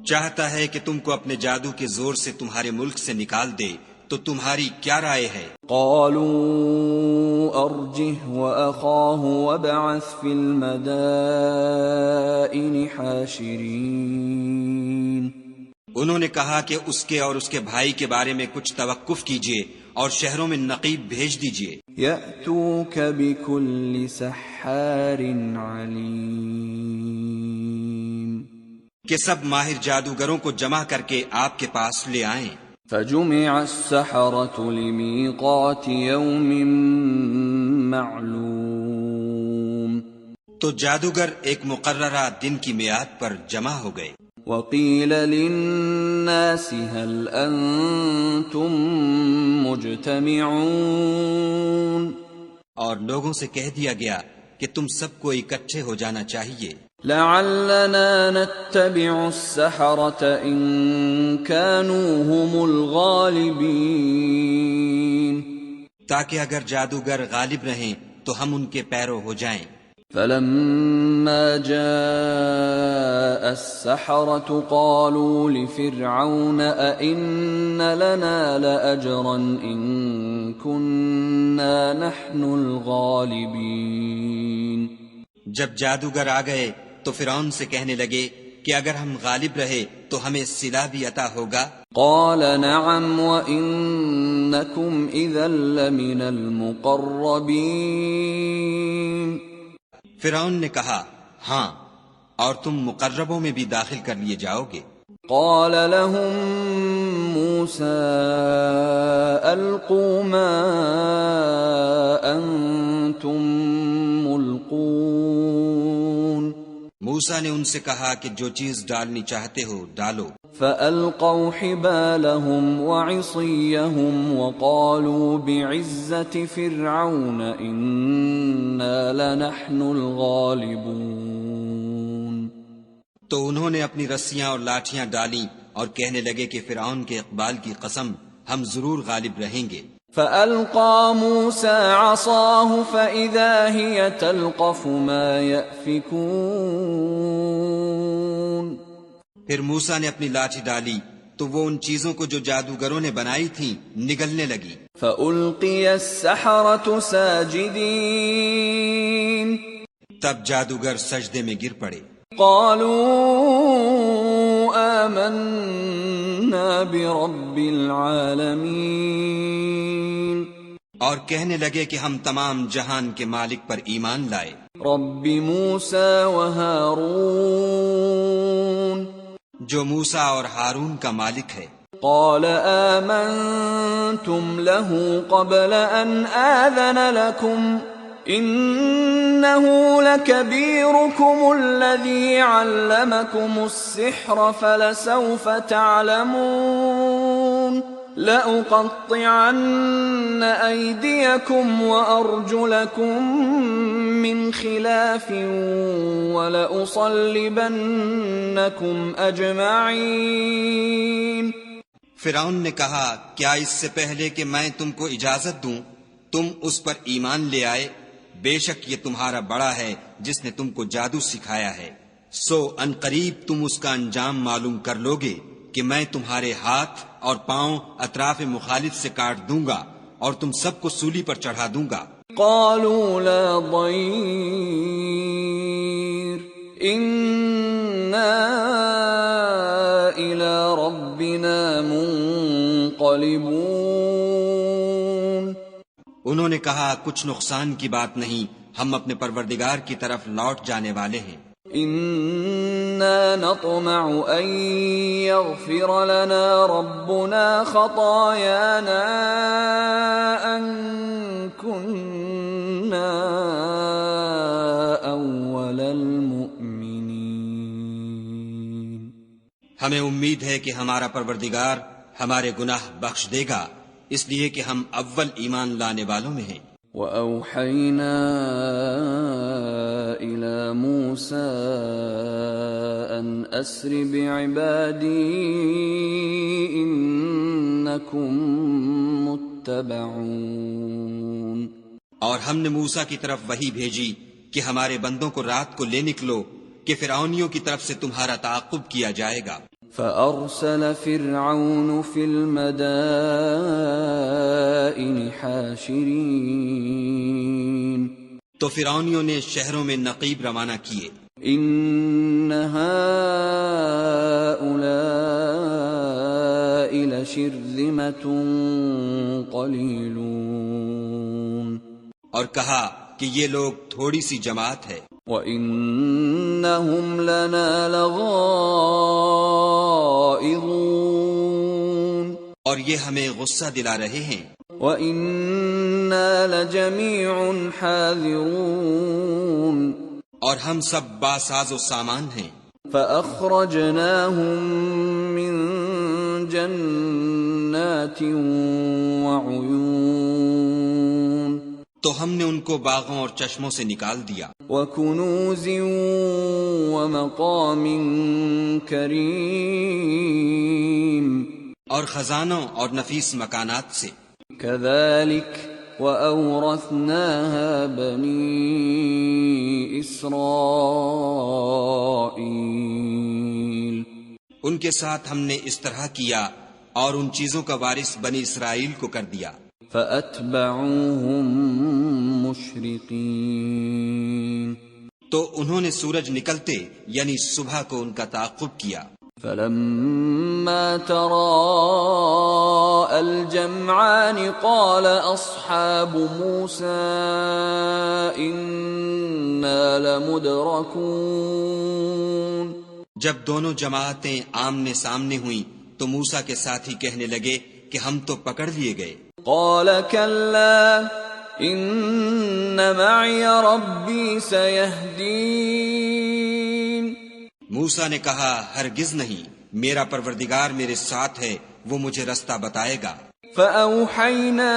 چاہتا ہے کہ تم کو اپنے جادو کے زور سے تمہارے ملک سے نکال دے تو تمہاری کیا رائے ہے؟ قالوا أرجه وأخاه وابعث في المدائن حاشرين. انہوں نے کہا کہ اس کے اور اس کے بھائی کے بارے میں کچھ توقف کیجئے اور شہروں میں نقیب بھیج دیجئے. يأتوك بكل سحار عليم. کہ سب ماہر جادوگروں کو جمع کر کے آپ کے پاس لے آئیں. فجمع السحرة لميقات يوم معلوم. تو جادوگر ایک مقررہ دن کی میعاد پر جمع ہو گئے. وقيل للناس هل أنتم مجتمعون. اور لوگوں سے کہہ دیا گیا کہ تم سب کو اکٹھے ہو جانا چاہیے. لعلنا نتبع السحرة إن كانوا هم الغالبين. تاکہ اگر جادوگر غالب رہیں تو ہم ان کے پیرو ہو جائیں. فلما جاء السحرة قالوا لفرعون أئن لنا لأجرا إن كنا نحن الغالبين. جب جادوگر آ گئے تو فرعون سے کہنے لگے کہ اگر ہم غالب رہے تو ہمیں صلہ بھی عطا ہوگا. قال نعم وإنكم إذا لمن المقربين. فرعون نے کہا ہاں اور تم مقربوں میں بھی داخل کر لیے جاؤ گے. قال لهم موسى ألقوا ما أنتم ملقون. موسیٰ نے ان سے کہا کہ جو چیز ڈالنی چاہتے ہو ڈالو. فألقوا حبالهم وعصيهم وقالوا بعزة فرعون إنا لنحن الغالبون. تو انہوں نے اپنی رسیاں اور لاٹھیاں ڈالیں اور کہنے لگے کہ فرعون کے اقبال کی قسم ہم ضرور غالب رہیں گے. فألقى موسى عصاه فإذا هي تلقف ما يأفكون. پھر موسیٰ نے اپنی لاٹھی ڈالی تو وہ ان چیزوں کو جو جادوگروں نے بنائی تھیں نگلنے لگی. فألقي السحرة ساجدين. تب جادوگر سجدے میں گر پڑے. قالوا آمنا آمنا برب العالمین، اور کہنے لگے کہ ہم تمام جہان کے مالک پر ایمان لائے، رب موسیٰ و ہارون، جو موسیٰ اور ہارون کا مالک ہے۔ قال آمنتم له قبل ان آذن لكم إنه لكبيركم الذي علمكم السحر فلسوف تعلمون لأقطعن أيديكم وأرجلكم من خلاف ولأصلبنكم أجمعين۔ فرعون نے کہا کیا اس سے پہلے کہ میں تم کو اجازت دوں تم اس پر ایمان لے آئے؟ بے شک یہ تمہارا بڑا ہے جس نے تم کو جادو سکھایا ہے، سو ان قریب تم اس کا انجام معلوم کر لوگے کہ میں تمہارے ہاتھ اور پاؤں اطراف مخالف سے کاٹ دوں گا اور تم سب کو سولی پر چڑھا دوں گا۔ قالوا لا ضير إنا إلى ربنا منقلبون۔ انہوں نے کہا کچھ نقصان کی بات نہیں، ہم اپنے پروردگار کی طرف لوٹ جانے والے ہیں۔ إنا نطمع أن يغفر لنا ربنا خطايانا أن كنا أول المؤمنين۔ ہمیں امید ہے کہ ہمارا پروردگار ہمارے گناہ بخش دے گا، اس لیے کہ ہم اول ایمان لانے والوں میں ہیں۔ وَأَوْحَيْنَا إِلَى مُوسَىٰ أَنْ أَسْرِ بِعِبَادِي إِنَّكُمْ مُتَّبَعُونَ۔ اور ہم نے موسیٰ کی طرف وحی بھیجی کہ ہمارے بندوں کو رات کو لے نکلو کہ فرعونیوں کی طرف سے تمہارا تعاقب کیا جائے گا۔ فأرسل فرعون في المدائن حاشرين۔ تو فرعونیوں نے شہروں میں نقیب روانہ کیے۔ إن هؤلاء لشرذمة قليلون۔ اور کہا کہ یہ لوگ تھوڑی سی جماعت ہے۔ وَإِنَّهُمْ لَنَا لَغَائِظُونَ۔ اور یہ ہمیں غصہ دلا رہے ہیں۔ وَإِنَّا لَجَمِيعٌ حَاذِرُونَ۔ اور ہم سب باساز و سامان ہیں۔ فَأَخْرَجْنَاهُمْ مِنْ جَنَّاتٍ وَعُيُونٍ۔ تو ہم نے ان کو باغوں اور چشموں سے نکال دیا۔ وَكُنُوزٍ وَمَقَامٍ كَرِيمٍ۔ اور خزانوں اور نفیس مکانات سے۔ كَذَلِكَ وَأَوْرَثْنَاهَا بَنِي إِسْرَائِيلَ۔ ان کے ساتھ ہم نے اس طرح کیا اور ان چیزوں کا وارث بنی اسرائیل کو کر دیا۔ فَأَتْبَعُوهُمْ مُشْرِقِينَ۔ تو انہوں نے سورج نکلتے یعنی صبح کو ان کا تعاقب کیا۔ فَلَمَّا تَرَاءَى الْجَمْعَانِ قَالَ أَصْحَابُ مُوسَىٰ إِنَّا لَمُدْرَكُونَ۔ جب دونوں جماعتیں آمنے سامنے ہوئیں تو موسیٰ کے ساتھی کہنے لگے کہ ہم تو پکڑ لیے گئے۔ قال كلا إن معي ربي سيهدين۔ موسیٰ نے کہا ہرگز نہیں، میرا پروردگار میرے ساتھ ہے، وہ مجھے رستہ بتائے گا۔ فأوحينا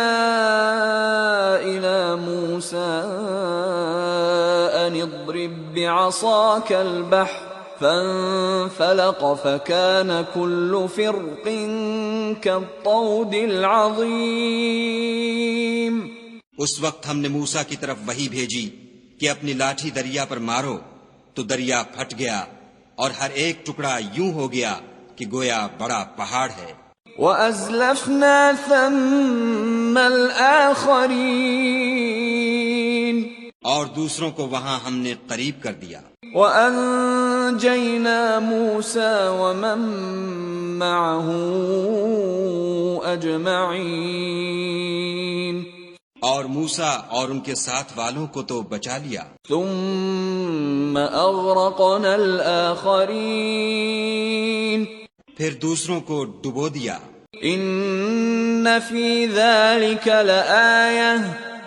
إلى موسى أن اضرب بعصاك البحر فانفلق فكان كل فرق كالطود العظيم۔ اس وقت ہم نے موسیٰ کی طرف وحی بھیجی کہ اپنی لاٹھی دریا پر مارو، تو دریا پھٹ گیا اور ہر ایک ٹکڑا یوں ہو گیا کہ گویا بڑا پہاڑ ہے۔ وَأَزْلَفْنَا ثَمَّ الْآخَرِينَ۔ اور دوسروں کو وہاں ہم نے قریب کر دیا۔ وَأَنجَيْنَا وَأَنجَيْنَا مُوسَى وَمَن مَّعَهُ أَجْمَعِينَ اور موسیٰ اور ان کے ساتھ والوں کو تو بچا لیا، ثُمَّ أَغْرَقْنَا الْآخَرِينَ پھر دوسروں کو ڈبو دیا۔ إِنَّ فِي ذَلِكَ لَآيَةً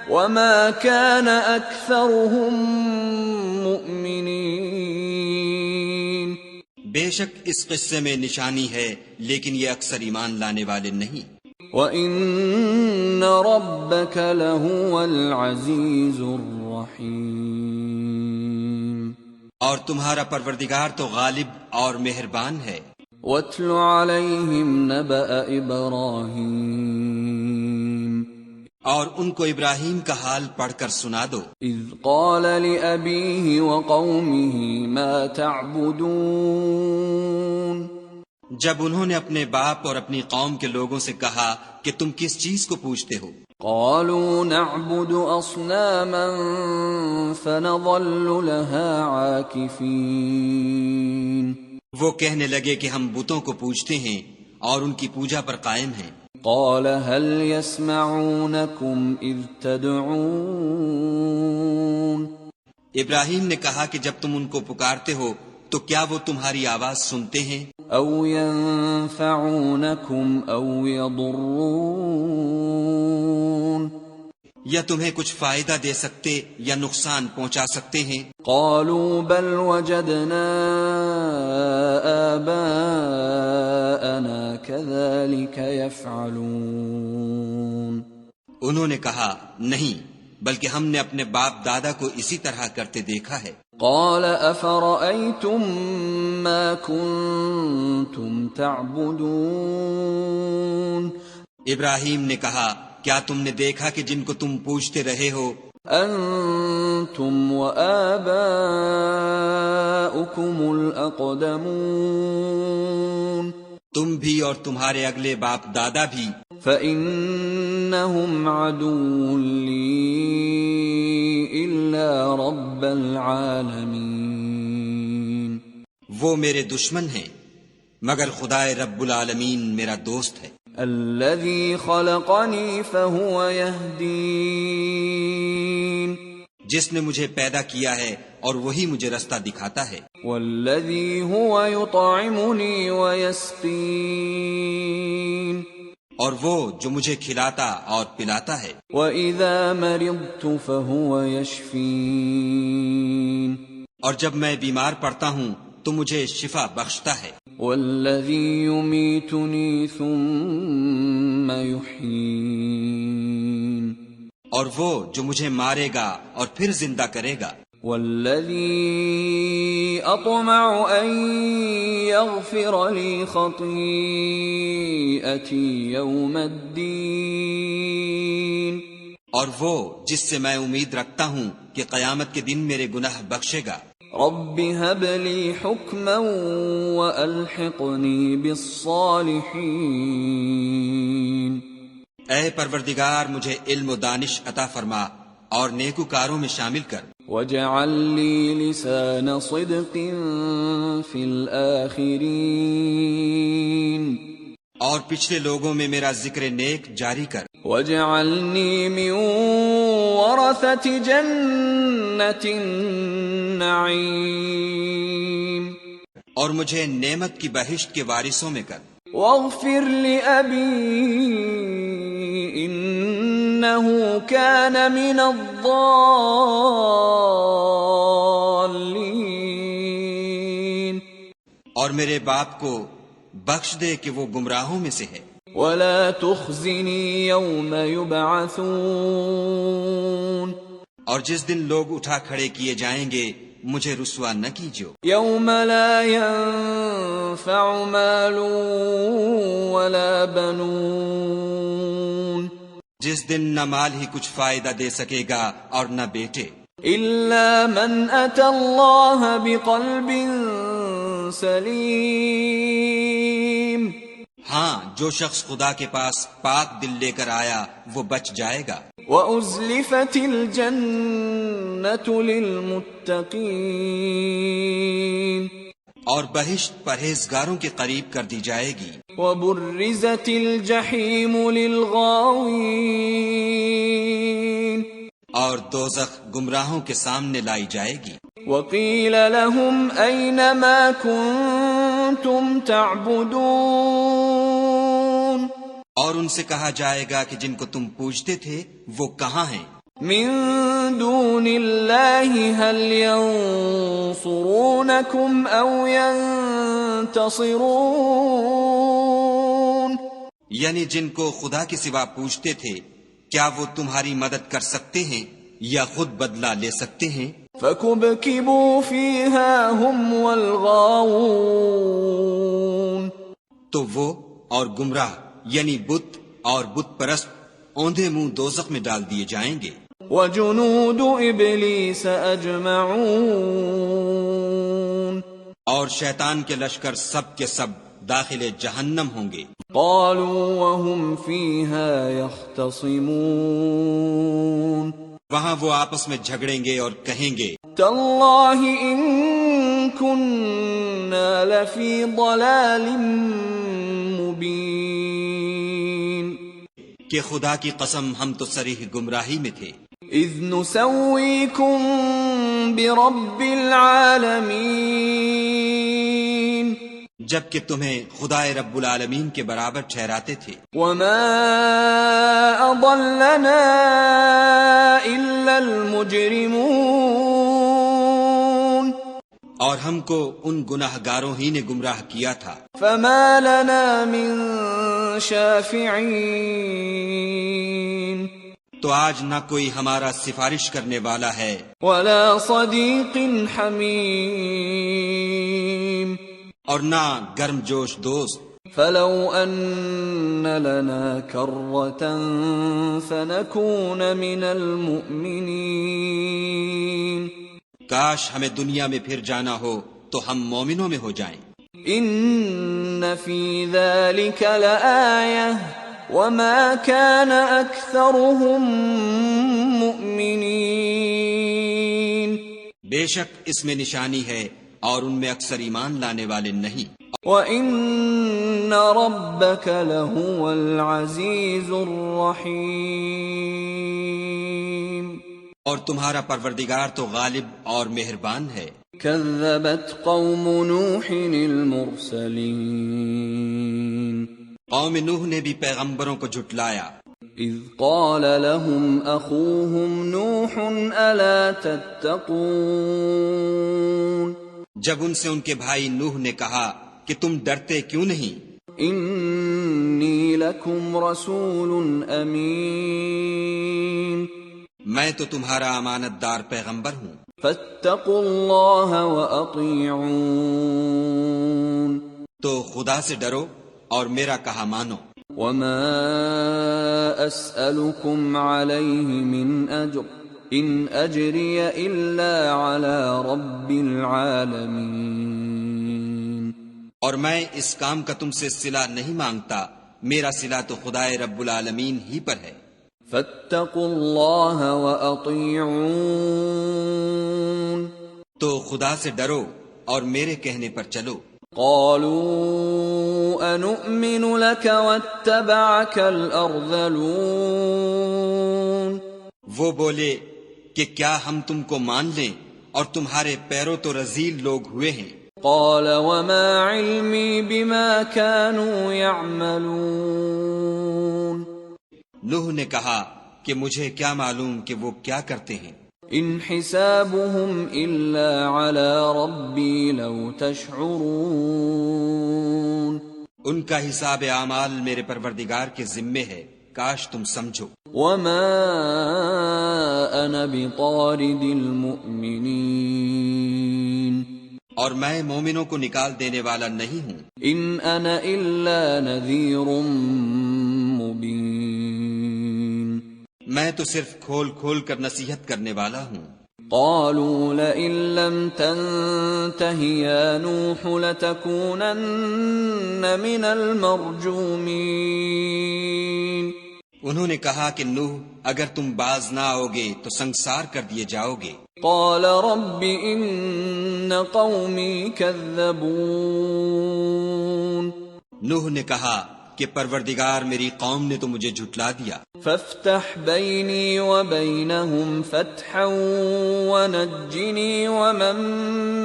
وَمَا كَانَ أَكْثَرُهُم مُؤْمِنِينَ بے شک اس قصے میں نشانی ہے، لیکن یہ اکثر ایمان لانے والے نہیں۔ وَإِنَّ رَبَّكَ لَهُوَ الْعَزِيزُ الرَّحِيمُ اور تمہارا پروردگار تو غالب اور مہربان ہے۔ وَاتْلُ عَلَيْهِمْ نَبَأَ إِبْرَاهِيمَ اور ان کو ابراہیم کا حال پڑھ کر سنا دو۔ إِذْ قَالَ لِأَبِيهِ وَقَوْمِهِ مَا تَعْبُدُونَ جب انہوں نے اپنے باپ اور اپنی قوم کے لوگوں سے کہا کہ تم کس چیز کو پوجتے ہو؟ قالوا نعبد أصناما فنظل لها عاكفين وہ کہنے لگے کہ ہم بتوں کو پوجتے ہیں اور ان کی پوجا پر قائم ہیں۔ قال هل يسمعونكم إذ تدعون ابراہیم نے کہا کہ جب تم ان کو پکارتے ہو تو کیا وہ تمہاری آواز سنتے ہیں؟ أو ينفعونكم أو يضرون یا تمہیں کچھ فائدہ دے سکتے یا نقصان پہنچا سکتے ہیں؟ قالوا بل وجدنا آباءنا كذلك يفعلون انہوں نے کہا نہیں، بلکہ ہم نے اپنے باپ دادا کو اسی طرح کرتے دیکھا ہے۔ قال أفرأيتم ما كنتم تعبدون ابراہیم نے کہا کیا تم نے دیکھا کہ جن کو تم پوجتے رہے ہو؟ أنتم وآباؤكم الأقدمون تم بھی اور تمہارے اگلے باپ دادا بھی۔ فإنهم عدو لي إلا رب العالمين وہ میرے دشمن ہیں مگر خدائے رب العالمین میرا دوست ہے۔ الذي خلقني فهو يهدين جس نے مجھے پیدا کیا ہے اور وہی مجھے رستہ دکھاتا ہے۔ والذي هو يطعمني ويسقين اور وہ جو مجھے کھلاتا اور پلاتا ہے۔ وإذا مرضت فهو يشفين اور جب میں بیمار پڑتا ہوں تو مجھے شفا بخشتا ہے۔ والذي يميتني ثم يحيين اور وہ جو مجھے مارے گا اور پھر زندہ کرے گا۔ والذي أطمع أن يغفر لي خطيئتي يوم الدين اور وہ جس سے میں امید رکھتا ہوں کہ قیامت کے دن میرے گناہ بخشے گا۔ رب هب لي حكما وألحقني بالصالحين اے پروردگار مجھے علم و دانش عطا فرما اور نیکوکاروں میں شامل کر۔ واجعل لي لسان صدق في الآخرين اور پچھلے لوگوں میں میرا ذکر نیک جاری کر۔ واجعلني من ورثة جنة النعيم اور مجھے نعمت کی بہشت کے وارثوں میں کر۔ واغفر لأبي إنه كان من الضالين اور میرے باپ کو بخش دے کہ وہ گمراہوں میں سے ہے۔ ولا تخزني يوم يبعثون اور جس دن لوگ اٹھا کھڑے کیے جائیں گے مجھے رسوا نہ کیجو۔ يوم لا ينفع مال ولا بنون جس دن نہ مال ہی کچھ فائدہ دے سکے گا اور نہ بیٹے، إلا من أتى الله بقلب سليم ہاں جو شخص خدا کے پاس پاک دل لے کر آیا وہ بچ جائے گا۔ وأزلفت الجنة للمتقين اور بہشت پرہیزگاروں کے قریب کر دی جائے گی. وبرزت الجحیم للغاوین اور دوزخ گمراہوں کے سامنے لائی جائے گی. وقیل لهم این ما کنتم تعبدون اور ان سے کہا جائے گا کہ جن کو تم پوجتے تھے وہ کہاں ہیں؟ من دون اللہ هل ينصرونکم او ینتصرون، یعنی جن کو خدا کے سوا پوجتے تھے کیا وہ تمہاری مدد کر سکتے ہیں یا خود بدلہ لے سکتے ہیں؟ فَكُبْكِبُوا فِيهَا هُمْ وَالْغَاوُونَ، تو وہ اور گمراہ یعنی بت اور بت پرست اوندھے منہ دوزخ میں ڈال دیے جائیں گے. وَجُنُودُ إِبْلِيسَ أَجْمَعُونَ، اور شیطان کے لشکر سب کے سب داخل جہنم ہوں گے. قَالُوا وَهُمْ فِيهَا يَخْتَصِمُونَ، وہاں وہ آپس میں جھگڑیں گے اور کہیں گے تَاللَّهِ إِن كُنَّا لَفِي ضَلَالٍ مُبِينٍ، کہ خدا کی قسم ہم تو صریح گمراہی میں تھے. اذ نسویکم برب العالمین، جبکہ تمہیں خدا رب العالمین کے برابر ٹھہراتے تھے. وما اضلنا الا المجرمون، اور ہم کو ان گناہ گاروں ہی نے گمراہ کیا تھا. فما لنا من شافعین، تو آج نہ کوئی ہمارا سفارش کرنے والا ہے ولا صدیق حمیم، اور نہ گرم جوش دوست. فلو ان لنا کرة فنكون من المؤمنین، کاش ہمیں دنیا میں پھر جانا ہو تو ہم مومنوں میں ہو جائیں. ان فی ذلک لآیہ وما كان اکثرهم مؤمنین، بے شک اس میں نشانی ہے اور ان میں اکثر ایمان لانے والے نہیں. وَإِنَّ رَبَّكَ لَهُوَ الْعَزِيزُ الرَّحِيمُ، اور تمہارا پروردگار تو غالب اور مہربان ہے. كَذَّبَتْ قَوْمُ نُوحٍ الْمُرْسَلِينَ، قوم نوح نے بھی پیغمبروں کو جھٹلایا. اذ قال لهم اخوهم نوح الا تتقون، جب ان سے ان کے بھائی نوح نے کہا کہ تم ڈرتے کیوں نہیں؟ انی لکم رسول امین، میں تو تمہارا امانت دار پیغمبر ہوں. فاتقوا اللہ واطیعون، تو خدا سے ڈرو اور میرا کہا مانو. وما اسألكم علیہ من اجر ان اجری الا علی رب العالمین، اور میں اس کام کا تم سے صلہ نہیں مانگتا، میرا صلہ تو خدا رب العالمین ہی پر ہے. فاتقوا اللہ واطیعون، تو خدا سے ڈرو اور میرے کہنے پر چلو. قالوا انؤمن لك واتبعك الارذلون، وہ بولے کہ کیا ہم تم کو مان لیں اور تمہارے پیروں تو رذیل لوگ ہوئے ہیں. قال وما علمی بما كانوا يعملون، نوح نے کہا کہ مجھے کیا معلوم کہ وہ کیا کرتے ہیں. ان حسابهم الا على ربی لو تشعرون، ان کا حساب اعمال میرے پروردگار کے ذمے ہے، کاش تم سمجھو. وما انا بطارد المؤمنین، اور میں مومنوں کو نکال دینے والا نہیں ہوں. ان انا الا نذیر مبین، میں تو صرف کھول کھول کر نصیحت کرنے والا ہوں. قالوا لئن لم تنته يا نوح لتكونن من المرجومين، انہوں نے کہا کہ نوح اگر تم باز نہ آؤ گے تو سنگسار کر دیے جاؤ گے۔ قال رب ان قومی کذبون، نوح نے کہا کہ پروردگار میری قوم نے تو مجھے جھٹلا دیا، فافتح بینی وبینہم فتحا ونجنی ومن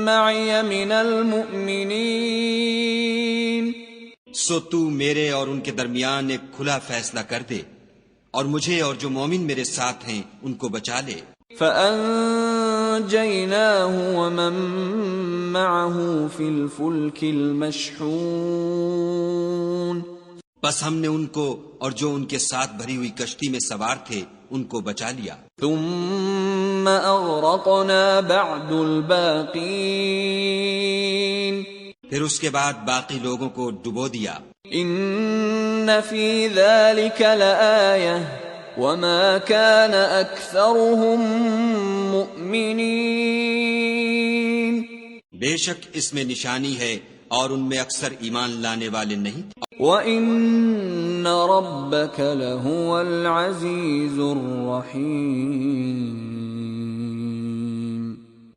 معی من المؤمنین، سو تو میرے اور ان کے درمیان ایک کھلا فیصلہ کر دے اور مجھے اور جو مومن میرے ساتھ ہیں ان کو بچا لے۔ فأنجیناہ ومن معه فی الفلک المشحون، بس ہم نے ان کو اور جو ان کے ساتھ بھری ہوئی کشتی میں سوار تھے ان کو بچا لیا۔ ثم اغرقنا بعد الباقین، پھر اس کے بعد باقی لوگوں کو ڈبو دیا۔ ان فی ذلک لآیہ وما كان اکثرهم مؤمنین، بے شک اس میں نشانی ہے اور ان میں اکثر ایمان لانے والے نہیں تھے۔ وَإِنَّ رَبَّكَ لَهُوَ الْعَزِيزُ الرَّحِيمُ،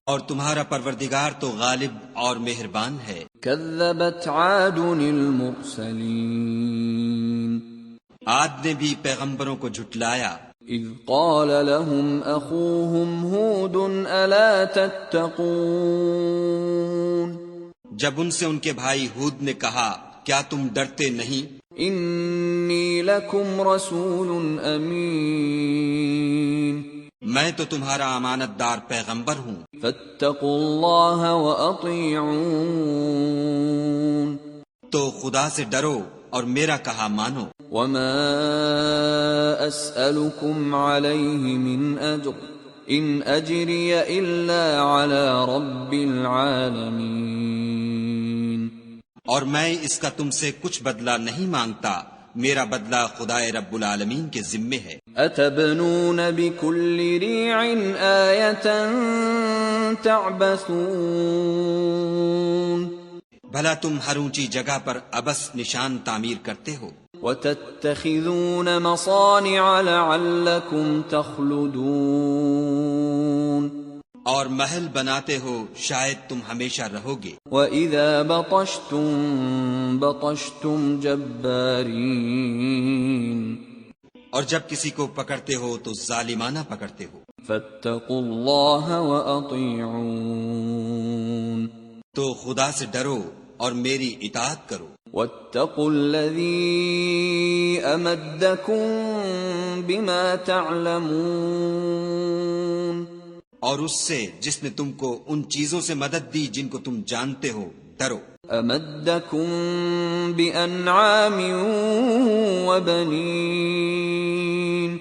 اور تمہارا پروردگار تو غالب اور مہربان ہے۔ كَذَّبَتْ عَادٌ الْمُرْسَلِينَ، عاد نے بھی پیغمبروں کو جھٹلایا، اذ قال لهم اخوهم هود الا تتقون، جب ان سے ان کے بھائی ہود نے کہا کیا تم ڈرتے نہیں؟ انی لکم رسول امین، میں تو تمہارا امانت دار پیغمبر ہوں، فاتقوا اللہ واطیعون، تو خدا سے ڈرو اور میرا کہا مانو۔ وما اسألکم علیہ من اجر ان اجری الا علی رب العالمین، اور میں اس کا تم سے کچھ بدلہ نہیں مانگتا، میرا بدلہ خدائے رب العالمین کے ذمے ہے۔ اتبنون بکل ریع آیۃ تعبثون، بھلا تم ہر اونچی جگہ پر ابس نشان تعمیر کرتے ہو، وتتخذون مصانع لعلکم تخلدون، اور محل بناتے ہو شاید تم ہمیشہ رہو گے۔ وَإِذَا بَطَشْتُم بَطَشْتُمْ جَبَّارِينَ، اور جب کسی کو پکڑتے ہو تو ظالمانہ پکڑتے ہو۔ فَاتَّقُوا اللَّهَ وَأَطِيعُونَ، تو خدا سے ڈرو اور میری اطاعت کرو۔ وَاتَّقُوا الَّذِي أَمَدَّكُم بِمَا تَعْلَمُونَ، اور اس سے جس نے تم کو ان چیزوں سے مدد دی جن کو تم جانتے ہو، ڈرو۔ أَمَدَّكُم بِأَنْعَامٍ وَبَنِينَ،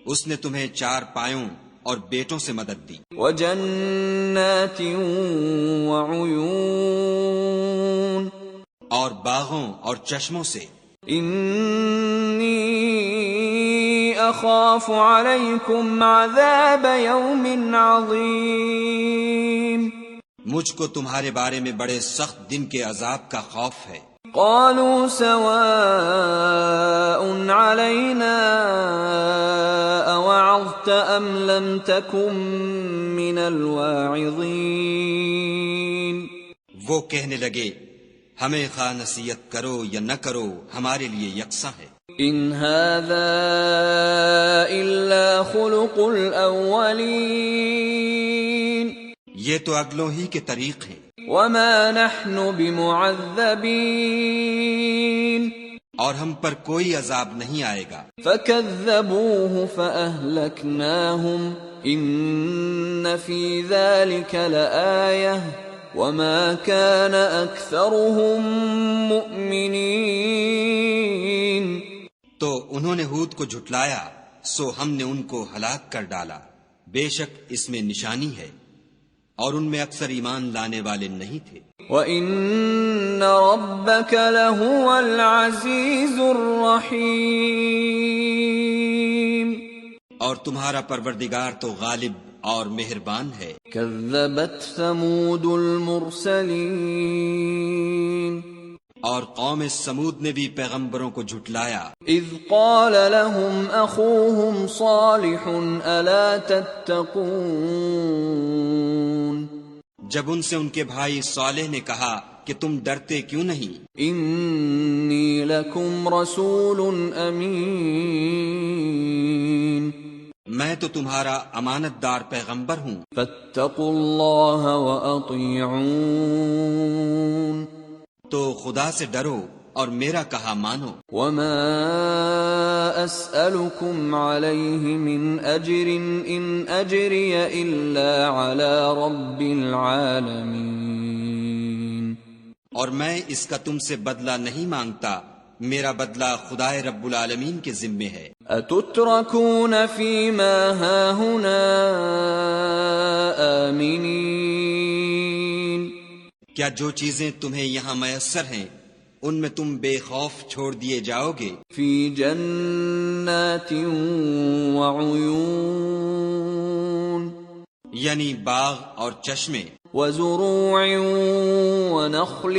اس نے تمہیں 4 پایوں اور بیٹوں سے مدد دی۔ وَجَنَّاتٍ وَعُيُونٍ، اور باغوں اور چشموں سے۔ إِنِّي أَخَافُ عَلَيْكُمْ عَذَابَ يَوْمٍ عَظِيمٍ، مجھ کو تمہارے بارے میں بڑے سخت دن کے عذاب کا خوف ہے۔ قالوا سواء علينا أوعظت أم لم تكن من الواعظين، وہ کہنے لگے ہمیں خواہ نصیحت کرو یا نہ کرو ہمارے لیے یکساں ہے۔ إن هذا إلا خلق الأولين، یہ تو اگلوں ہی کے طریق ہیں، وما نحن بمعذبين، اور ہم پر کوئی عذاب نہیں آئے گا۔ فكذبوه فأهلكناهم إن في ذلك لآية وما كان أكثرهم مؤمنين، تو انہوں نے ہود کو جھٹلایا سو ہم نے ان کو ہلاک کر ڈالا، بے شک اس میں نشانی ہے اور ان میں اکثر ایمان لانے والے نہیں تھے۔ وَإِنَّ رَبَّكَ لَهُوَ الْعَزِيزُ الرَّحِيمُ، اور تمہارا پروردگار تو غالب اور مہربان ہے۔ كَذَّبَتْ ثَمُودُ الْمُرْسَلِينَ، اور قوم سمود نے بھی پیغمبروں کو جھٹلایا۔ اذ قال لهم اخوهم صالح الا تتقون جب ان سے ان کے بھائی صالح نے کہا کہ تم ڈرتے کیوں نہیں؟ انی لکم رسول امین میں تو تمہارا امانت دار پیغمبر ہوں، فاتقوا اللہ واطیعون تو خدا سے ڈرو اور میرا کہا مانو۔ وما اسألكم علیہ من اجر ان اجری الا علی رب العالمین اور میں اس کا تم سے بدلہ نہیں مانگتا، میرا بدلہ خدائے رب العالمین کے ذمے ہے۔ اتترکون فیما ہاہنا آمنین کیا جو چیزیں تمہیں یہاں میسر ہیں ان میں تم بے خوف چھوڑ دیے جاؤ گے؟ فی جنات وعیون یعنی باغ اور چشمے، وزروع ونخل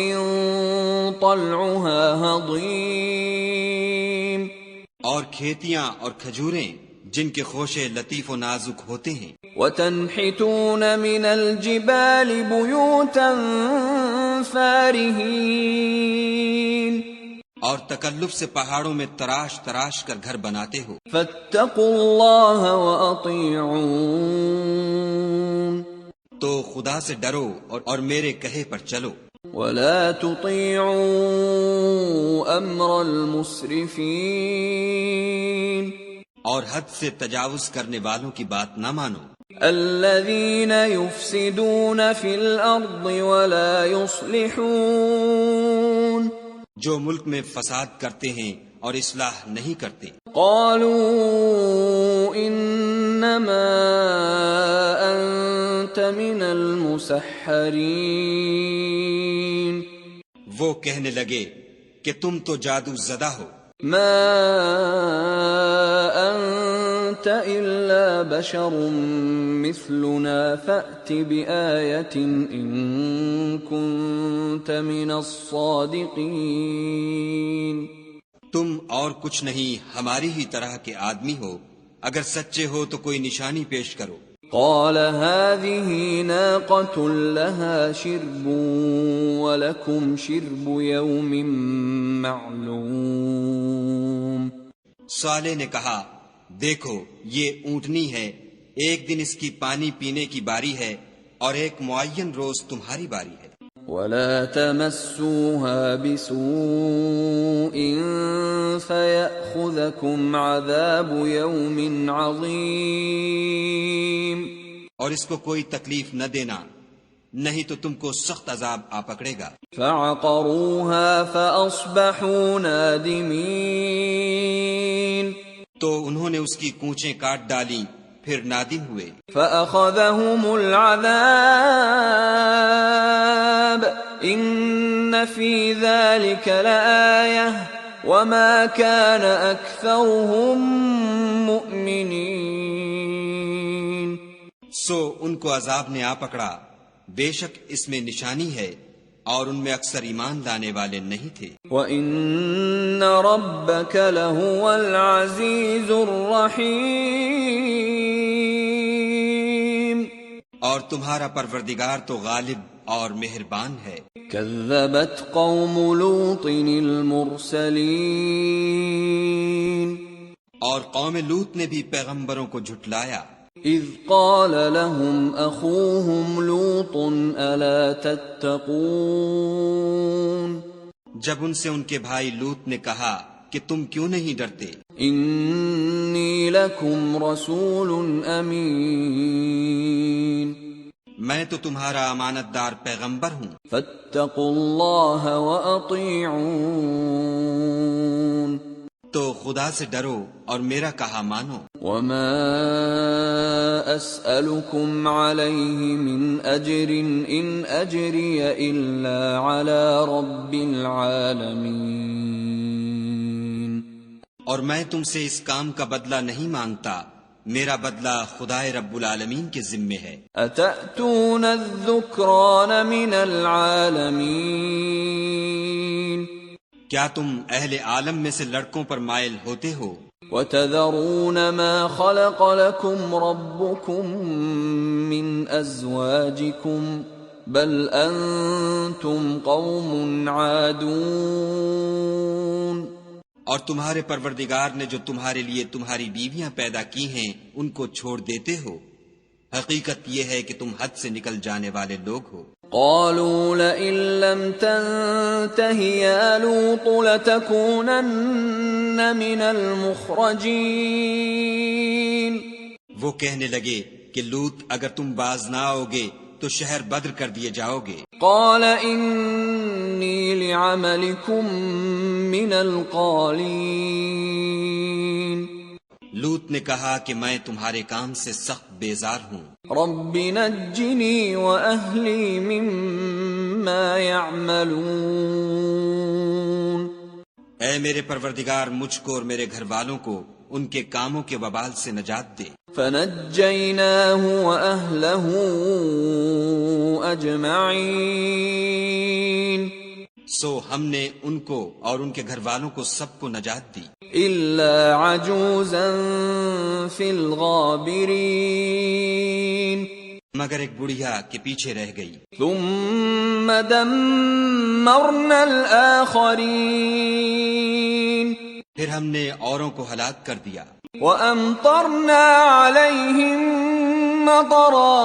طلعها هضیم اور کھیتیاں اور کھجوریں جن کے خوشے لطیف و نازک ہوتے ہیں۔ وتنحتون من الجبال بیوتا فارہین اور تکلف سے پہاڑوں میں تراش تراش کر گھر بناتے ہو۔ فاتقوا اللہ واطیعون تو خدا سے ڈرو اور میرے کہے پر چلو۔ ولا تطیعوا امر المسرفین اور حد سے تجاوز کرنے والوں کی بات نہ مانو، الذین یفسدون فی الارض ولا یصلحون جو ملک میں فساد کرتے ہیں اور اصلاح نہیں کرتے۔ قالوا انما انت من المسحرین وہ کہنے لگے کہ تم تو جادو زدہ ہو، ما انت الا بشر مثلنا فأت بآیة ان كنت من الصادقین تم اور کچھ نہیں ہماری ہی طرح کے آدمی ہو، اگر سچے ہو تو کوئی نشانی پیش کرو۔ قال هذه ناقة لها شرب ولكم شرب يوم معلوم صالح نے کہا دیکھو یہ اونٹنی ہے، ایک دن اس کی پانی پینے کی باری ہے اور ایک معین روز تمہاری باری ہے۔ ولا تمسوها بسوء فيأخذكم عذاب يوم عظيم اور اس کو کوئی تکلیف نہ دینا، نہیں تو تم کو سخت عذاب آ پکڑے گا۔ فعقروها فأصبحوا نادمين تو انہوں نے اس کی کونچیں کاٹ ڈالی، پھر نادم ہوئے۔ فأخذهم العذاب ان في ذلك لآية وما كان أكثرهم مؤمنين سو ان کو عذاب نے آ پکڑا، بے شک اس میں نشانی ہے اور ان میں اکثر ایمان لانے والے نہیں تھے۔ وَإِنَّ رَبَّكَ لَهُوَ الْعَزِيزُ الرَّحِيمُ اور تمہارا پروردگار تو غالب اور مہربان ہے۔ كذبت قوم لوط المرسلين اور قوم لوط نے بھی پیغمبروں کو جھٹلایا۔ اذ قال لهم اخوهم لوط الا تتقون جب ان سے ان کے بھائی لوط نے کہا کہ تم کیوں نہیں ڈرتے؟ انی لکم رسول امین میں تو تمہارا امانت دار پیغمبر ہوں، فاتقوا اللہ واطیعون تو خدا سے ڈرو اور میرا کہا مانو۔ وما اسألكم علیہ من اجر ان اجری الا علی رب العالمین اور میں تم سے اس کام کا بدلہ نہیں مانگتا، میرا بدلہ خدائے رب العالمین کے ذمے ہے۔ اتأتون الذکران من العالمین کیا تم اہل عالم میں سے لڑکوں پر مائل ہوتے ہو؟ وَتَذَرُونَ مَا خَلَقَ لَكُمْ رَبُّكُمْ مِنْ أَزْوَاجِكُمْ بَلْ أَنْتُمْ قَوْمٌ عَادُونَ۔ اور تمہارے پروردگار نے جو تمہارے لیے تمہاری بیویاں پیدا کی ہیں ان کو چھوڑ دیتے ہو، حقیقت یہ ہے کہ تم حد سے نکل جانے والے لوگ ہو۔ قالوا لئن لم تنته يا لوط لتكونن من المخرجين۔ وہ کہنے لگے کہ لوط اگر تم باز نہ آؤگے تو شہر بدر کر دیے جاؤ گے۔ قال انی لعملکم من القالین۔ لوط نے کہا کہ میں تمہارے کام سے سخت بیزار ہوں۔ رب نجنی وأہلی مما یعملون۔ اے میرے پروردگار مجھ کو اور میرے گھر والوں کو ان کے کاموں کے وبال سے نجات دے۔ فنجیناہ وأہلہ اجمعین۔ سو ہم نے ان کو اور ان کے گھر والوں کو سب کو نجات دی، الا عجوزا فی الغابرین، مگر ایک بڑھیا کے پیچھے رہ گئی۔ ثم دمرنا الآخرین، پھر ہم نے اوروں کو ہلاک کر دیا۔ وَأَمْطَرْنَا عَلَيْهِمْ مَطَرًا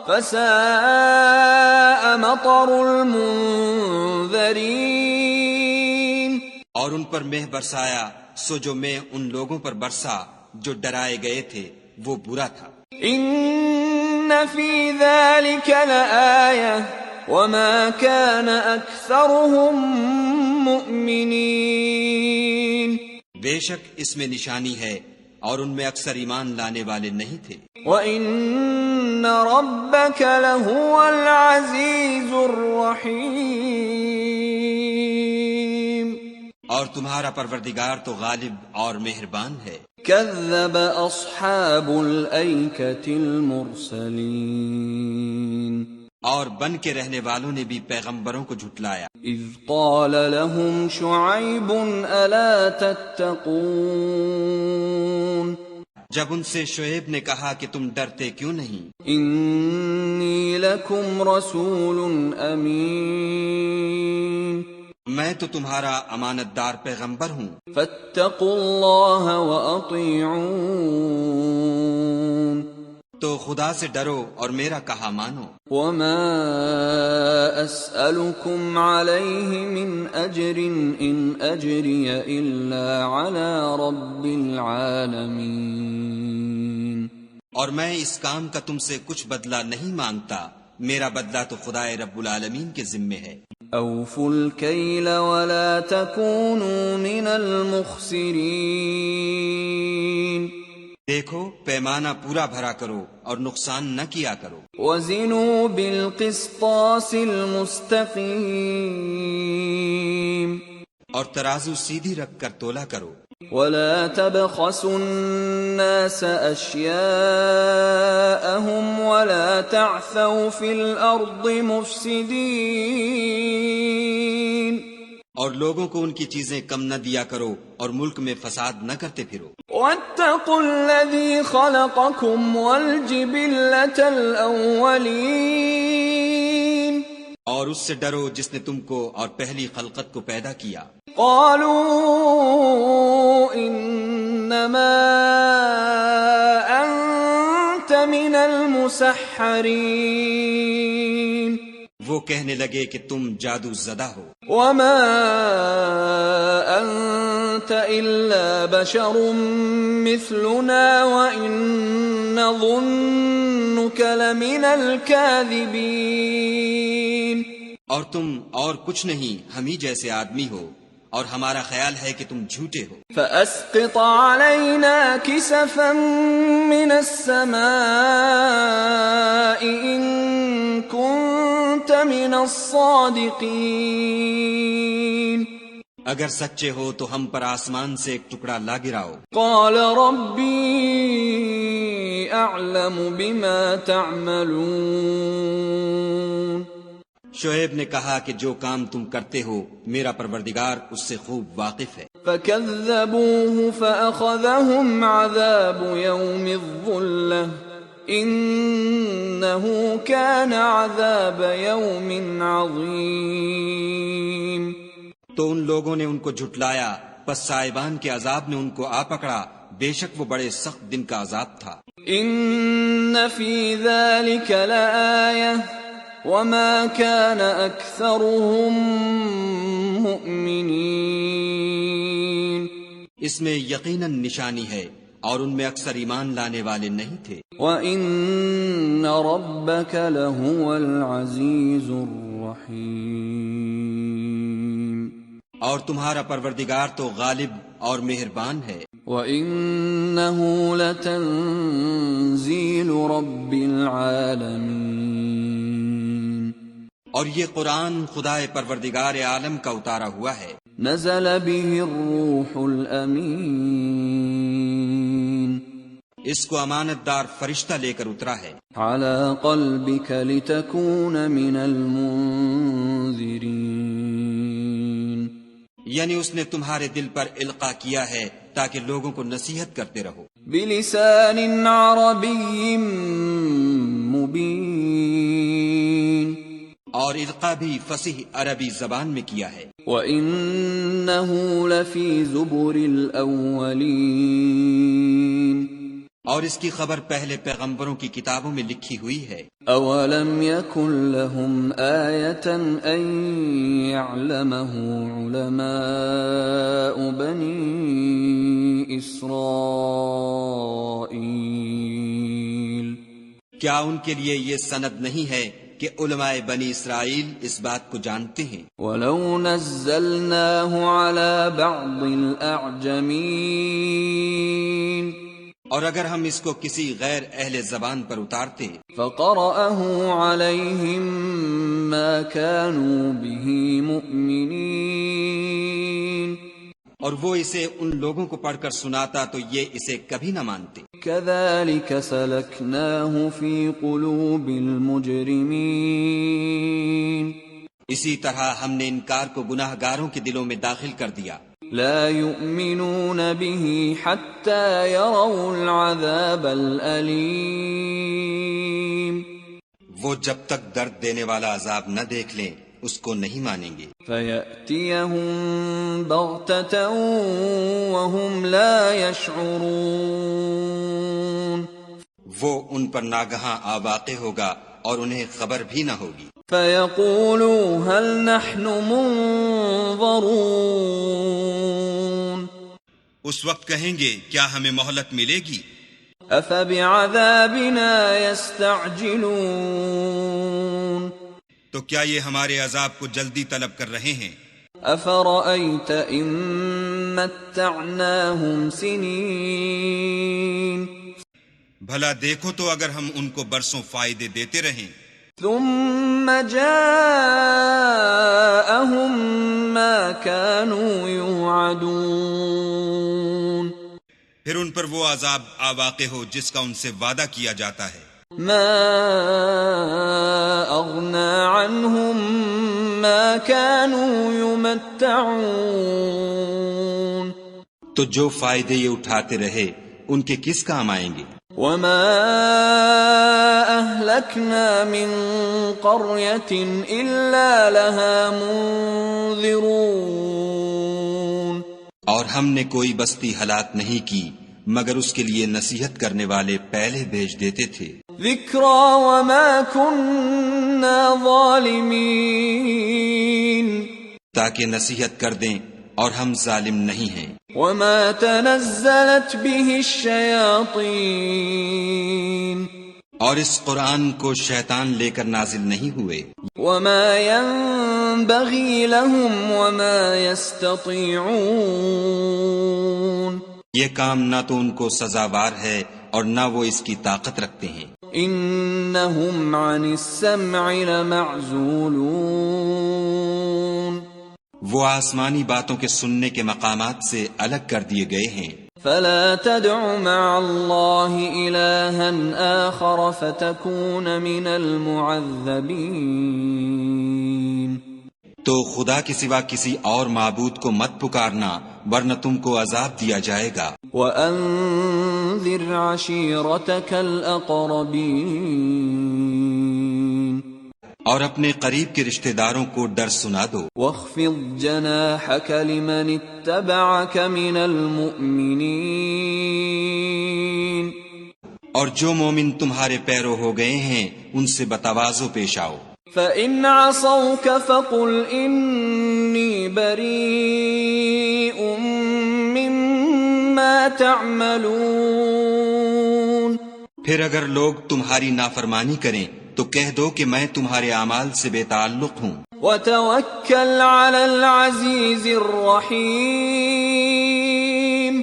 فَسَاءَ مَطَرُ الْمُنذَرِينَ، اور ان پر مہ برسایا، سو جو مہ ان لوگوں پر برسا جو ڈرائے گئے تھے وہ برا تھا۔ إِنَّ فِي ذَلِكَ لَآيَةً وَمَا كَانَ أَكْثَرُهُم مُؤْمِنِينَ، بے شک اس میں نشانی ہے اور ان میں اکثر ایمان لانے والے نہیں تھے۔ وَإِنَّ رَبَّكَ لَهُوَ الْعَزِيزُ الرَّحِيمُ، اور تمہارا پروردگار تو غالب اور مہربان ہے۔ كَذَّبَ أَصْحَابُ الْأَيْكَةِ الْمُرْسَلِينَ، اور بن کے رہنے والوں نے بھی پیغمبروں کو جھٹلایا۔ إِذْ قَالَ لَهُمْ شُعَيْبٌ أَلَا تَتَّقُونَ، جب ان سے شعیب نے کہا کہ تم ڈرتے کیوں نہیں؟ إِنِّي لَكُمْ رَسُولٌ أَمِينٌ، میں تو تمہارا امانت دار پیغمبر ہوں، فَاتَّقُوا اللَّهَ وَأَطِيعُونِ، تو خدا سے ڈرو اور میرا کہا مانو۔ وَمَا أَسْأَلُكُمْ عَلَيْهِ مِنْ أَجْرٍ إِنْ أَجْرِيَ إِلَّا عَلَى رَبِّ الْعَالَمِينَ، اور میں اس کام کا تم سے کچھ بدلہ نہیں مانگتا، میرا بدلہ تو خدائے رب العالمین کے ذمے ہے۔ أَوْفُوا الْكَيْلَ وَلَا تَكُونُوا مِنَ الْمُخْسِرِينَ، دیکھو پیمانہ پورا بھرا کرو اور نقصان نہ کیا کرو۔ وَزِنُوا بِالْقِسْطَاسِ الْمُسْتَقِيمِ، اور ترازو سیدھی رکھ کر تولا کرو۔ وَلَا تَبْخَسُوا النَّاسَ أَشْيَاءَهُمْ وَلَا تَعْثَوْا فِي الْأَرْضِ مُفْسِدِينَ، اور لوگوں کو ان کی چیزیں کم نہ دیا کرو اور ملک میں فساد نہ کرتے پھرو۔ وَاتَّقُوا الَّذِي خَلَقَكُمْ وَالْجِبِلَّةَ الْأَوَّلِينَ، اور اس سے ڈرو جس نے تم کو اور پہلی خلقت کو پیدا کیا۔ قَالُوا إِنَّمَا أَنْتَ مِنَ الْمُسَحَّرِينَ، وہ کہنے لگے کہ تم جادو زدہ ہو۔ وَمَا أَنْتَ إِلَّا بَشَرٌ مِثْلُنَا وَإِنْ نَظُنُّكَ لَمِنَ الْكَاذِبِينَ، اور تم اور کچھ نہیں، ہم ہی جیسے آدمی ہو اور ہمارا خیال ہے کہ تم جھوٹے ہو۔ فَأَسْقِطْ عَلَيْنَا كِسَفًا مِّنَ السَّمَاءِ إِن كُنتَ مِنَ الصَّادِقِينَ، اگر سچے ہو تو ہم پر آسمان سے ایک ٹکڑا لا گراؤ۔ قَالَ رَبِّي أَعْلَمُ بِمَا تَعْمَلُونَ، شعیب نے کہا کہ جو کام تم کرتے ہو میرا پروردگار اس سے خوب واقف ہے۔ فَكَذَّبُوهُ فَأَخَذَهُمْ عَذَابُ يَوْمِ الظُّلَّةِ إِنَّهُ كَانَ عَذَابَ يَوْمٍ عَظِيمٍ۔ تو ان لوگوں نے ان کو جھٹلایا، پس صاحبان کے عذاب نے ان کو آ پکڑا، بے شک وہ بڑے سخت دن کا عذاب تھا۔ إِنَّ فِي ذَلِكَ لَآيَةً وَمَا كَانَ أَكْثَرُهُم مُؤْمِنِينَ۔ اس میں یقیناً نشانی ہے اور ان میں اکثر ایمان لانے والے نہیں تھے۔ وَإِنَّ رَبَّكَ لَهُوَ الْعَزِيزُ الرَّحِيمُ۔ اور تمہارا پروردگار تو غالب اور مہربان ہے۔ وَإِنَّهُ لَتَنزِيلُ رَبِّ الْعَالَمِينَ۔ اور یہ قرآن خدائے پروردگار عالم کا اتارا ہوا ہے۔ نزل به الروح الأمين۔ اس کو امانت دار فرشتہ لے کر اترا ہے۔ على قلبك لتكون من المنذرين۔ یعنی اس نے تمہارے دل پر القاء کیا ہے تاکہ لوگوں کو نصیحت کرتے رہو۔ بلسان عربی مبین۔ اور القاء بھی فصیح عربی زبان میں کیا ہے۔ وَإِنَّهُ لَفِي زُبُرِ الْأَوَّلِينَ۔ اور اس کی خبر پہلے پیغمبروں کی کتابوں میں لکھی ہوئی ہے۔ أَوَلَمْ يَكُنْ لَهُمْ آيَةً أَنْ يَعْلَمَهُ عُلَمَاءُ بَنِي إِسْرَائِيلَ۔ کیا ان کے لیے یہ سند نہیں ہے کہ علماء بنی اسرائیل اس بات کو جانتے ہیں؟ وَلَوْ نَزَّلْنَاهُ عَلَى بَعْضِ الْأَعْجَمِينَ۔ اور اگر ہم اس کو کسی غیر اہل زبان پر اتارتے فَقَرَأَهُ عَلَيْهِمْ مَا كَانُوا بِهِ مُؤْمِنِينَ، اور وہ اسے ان لوگوں کو پڑھ کر سناتا تو یہ اسے کبھی نہ مانتے۔ كَذَلِكَ سَلَكْنَاهُ فِي قُلُوبِ الْمُجْرِمِينَ۔ اسی طرح ہم نے انکار کو گناہ گاروں کے دلوں میں داخل کر دیا۔ لا يؤمنون به حتى يروا العذاب الأليم۔ وہ جب تک درد دینے والا عذاب نہ دیکھ لیں اس کو نہیں مانیں گے۔ فَيَأْتِيَهُمْ بَغْتَةً وَهُمْ لَا يَشْعُرُونَ۔ وہ ان پر ناگہاں آواقع ہوگا اور انہیں خبر بھی نہ ہوگی۔ فَيَقُولُوا هَلْ نَحْنُ مُنظَرُونَ۔ اس وقت کہیں گے کیا ہمیں مہلت ملے گی؟ أَفَبِعَذَابِنَا يَسْتَعْجِلُونَ۔ تو کیا یہ ہمارے عذاب کو جلدی طلب کر رہے ہیں؟ أَفَرَأَيْتَ إِن مَّتَّعْنَاهُمْ سِنِينَ۔ بھلا دیکھو تو اگر ہم ان کو برسوں فائدے دیتے رہیں، ثم جاءهم ما كانوا يوعدون۔ پھر ان پر وہ عذاب آواقع ہو جس کا ان سے وعدہ کیا جاتا ہے۔ ما أغنى عنهم ما كانوا يمتعون۔ تو جو فائدے یہ اٹھاتے رہے ان کے کس کام آئیں گے؟ وما أهلكنا من قرية إلا لها منذرون۔ اور ہم نے کوئی بستی ہلاک نہیں کی مگر اس کے لیے نصیحت کرنے والے پہلے بھیج دیتے تھے۔ ذکری وما كنا ظالمین۔ تاکہ نصیحت کر دیں اور ہم ظالم نہیں ہیں۔ وما تنزلت به الشیاطین۔ اور اس قرآن کو شیطان لے کر نازل نہیں ہوئے۔ وما ينبغي لهم وما يستطيعون۔ یہ کام نہ تو ان کو سزاوار ہے اور نہ وہ اس کی طاقت رکھتے ہیں۔ انہم عن السمع لمعزولون۔ وہ آسمانی باتوں کے سننے کے مقامات سے الگ کر دیے گئے ہیں۔ فلا تدع مع الله إلها آخر فتكون من المعذبين. تو خدا کے سوا کسی اور معبود کو مت پکارنا ورنہ تم کو عذاب دیا جائے گا. وَأَنذِرْ عَشِيرَتَكَ الْأَقْرَبِينَ. اور اپنے قریب کے رشتہ داروں کو ڈر سنا دو. وَاخْفِضْ جَنَاحَكَ لِمَنِ اتَّبَعَكَ مِنَ الْمُؤْمِنِينَ. اور جو مومن تمہارے پیرو ہو گئے ہیں ان سے بتواضع پیش آؤ. فَإِنْ عَصَوْكَ فَقُلْ إِنِّي بَرِيءٌ مِّمَّا تَعْمَلُونَ. پھر اگر لوگ تمہاری نافرمانی کریں تو کہہ دو کہ میں تمہارے اعمال سے بے تعلق ہوں. وَتَوَكَّلْ عَلَى الْعَزِيزِ الرَّحِيمِ.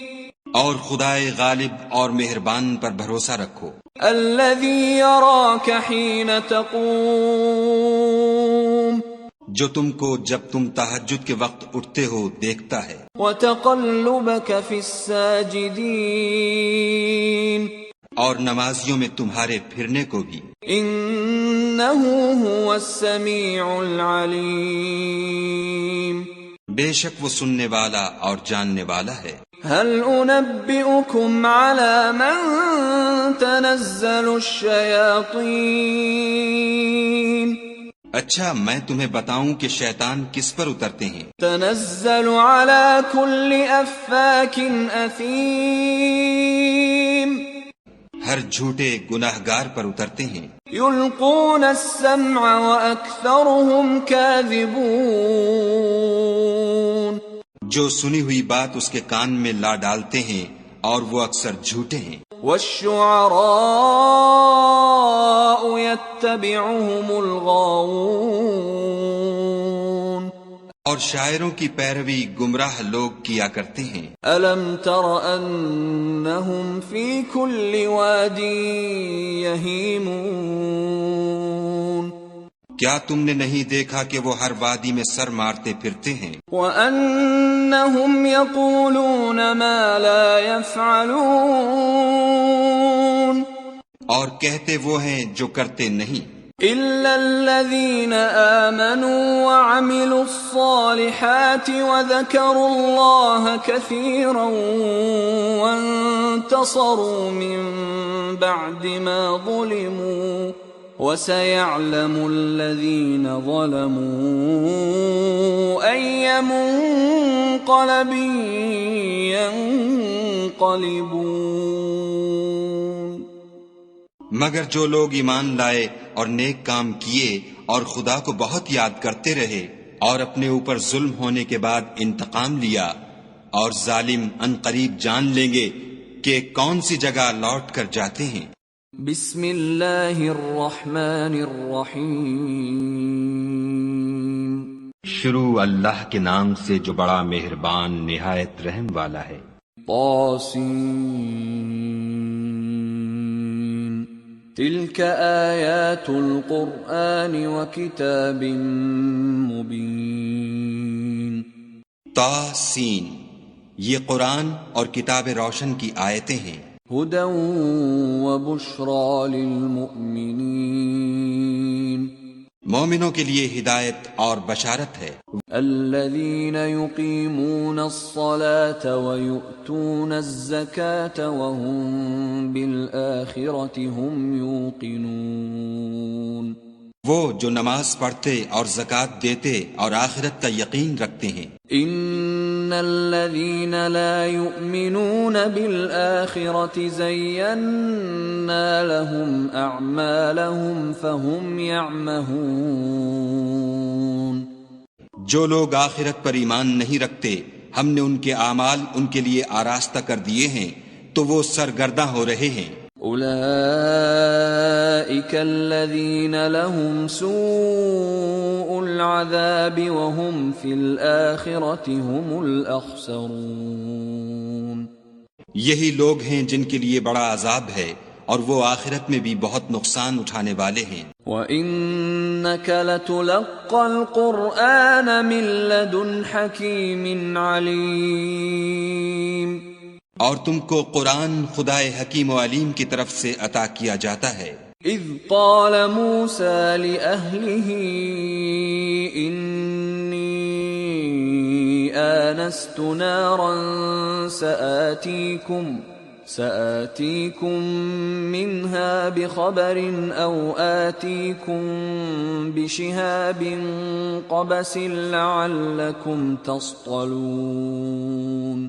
اور خدائے غالب اور مہربان پر بھروسہ رکھو. الَّذِي يَرَاكَ حِينَ تَقُومُ. جو تم کو جب تم تہجد کے وقت اٹھتے ہو دیکھتا ہے. وَتَقَلُّبَكَ فِي السَّاجِدِينَ. اور نمازیوں میں تمہارے پھرنے کو بھی. إِنَّهُ هُوَ السَّمِيعُ الْعَلِيمُ. بے شک وہ سننے والا اور جاننے والا ہے. هل أنبئكم على من تنزل الشياطين. اچھا میں تمہیں بتاؤں کہ شیطان کس پر اترتے ہیں. تنزل على كل أفاك أثيم. ہر جھوٹے گناہگار پر اترتے ہیں. يلقون السمع وأكثرهم كاذبون. جو سنی ہوئی بات اس کے کان میں لا ڈالتے ہیں اور وہ اکثر جھوٹے ہیں. والشعراء يتبعهم الغاوون. اور شاعروں کی پیروی گمراہ لوگ کیا کرتے ہیں. ألم تر أنهم في كل واد يهيمون. کیا تم نے نہیں دیکھا کہ وہ ہر وادی میں سر مارتے پھرتے ہیں. وَأَنَّهُمْ يَقُولُونَ مَا لَا يَفْعَلُونَ. اور کہتے وہ ہیں جو کرتے نہیں. إِلَّا الَّذِينَ آمَنُوا وَعَمِلُوا الصَّالِحَاتِ وَذَكَرُوا اللَّهَ كَثِيرًا وَانتَصَرُوا مِن بَعْدِ مَا ظُلِمُوا وَسَيَعْلَمُ الَّذِينَ ظَلَمُوا أَيَّ مُنقَلَبٍ يَنقَلِبُونَ. مگر جو لوگ ایمان لائے اور نیک کام کیے اور خدا کو بہت یاد کرتے رہے اور اپنے اوپر ظلم ہونے کے بعد انتقام لیا، اور ظالم ان قریب جان لیں گے کہ کون سی جگہ لوٹ کر جاتے ہیں. بسم اللہ الرحمن الرحیم. شروع اللہ کے نام سے جو بڑا مہربان نہایت رحم والا ہے. طاسین. تلک آیات القرآن وکتاب مبین. طاسین، یہ قرآن اور کتاب روشن کی آیتیں ہیں. ہدی وبشری للمؤمنین. مومنوں کے لیے ہدایت اور بشارت ہے. الذین یقیمون الصلاة ویؤتون الزکاة وهم بالآخرة هم یوقنون. وہ جو نماز پڑھتے اور زکوٰۃ دیتے اور آخرت کا یقین رکھتے ہیں. ان الذین لا یؤمنون بالآخرة زینا لهم اعمالهم فهم یعمہون. جو لوگ آخرت پر ایمان نہیں رکھتے ہم نے ان کے اعمال ان کے لیے آراستہ کر دیے ہیں تو وہ سرگرداں ہو رہے ہیں. اولئک الذین لهم سوء العذاب وهم فی الآخرة هم الاخسرون. یہی لوگ ہیں جن کے لیے بڑا عذاب ہے اور وہ آخرت میں بھی بہت نقصان اٹھانے والے ہیں. وَإِنَّكَ لَتُلَقَّى الْقُرْآنَ مِن لَّدُنْ حَكِيمٍ عَلِيمٍ. اور تم کو قرآن خدائے حکیم و علیم کی طرف سے عطا کیا جاتا ہے۔ اذ قال موسى لأهله انی آنست نارا سآتيكم منها بخبر أو آتيكم بشهاب قبس لعلكم تصطلون۔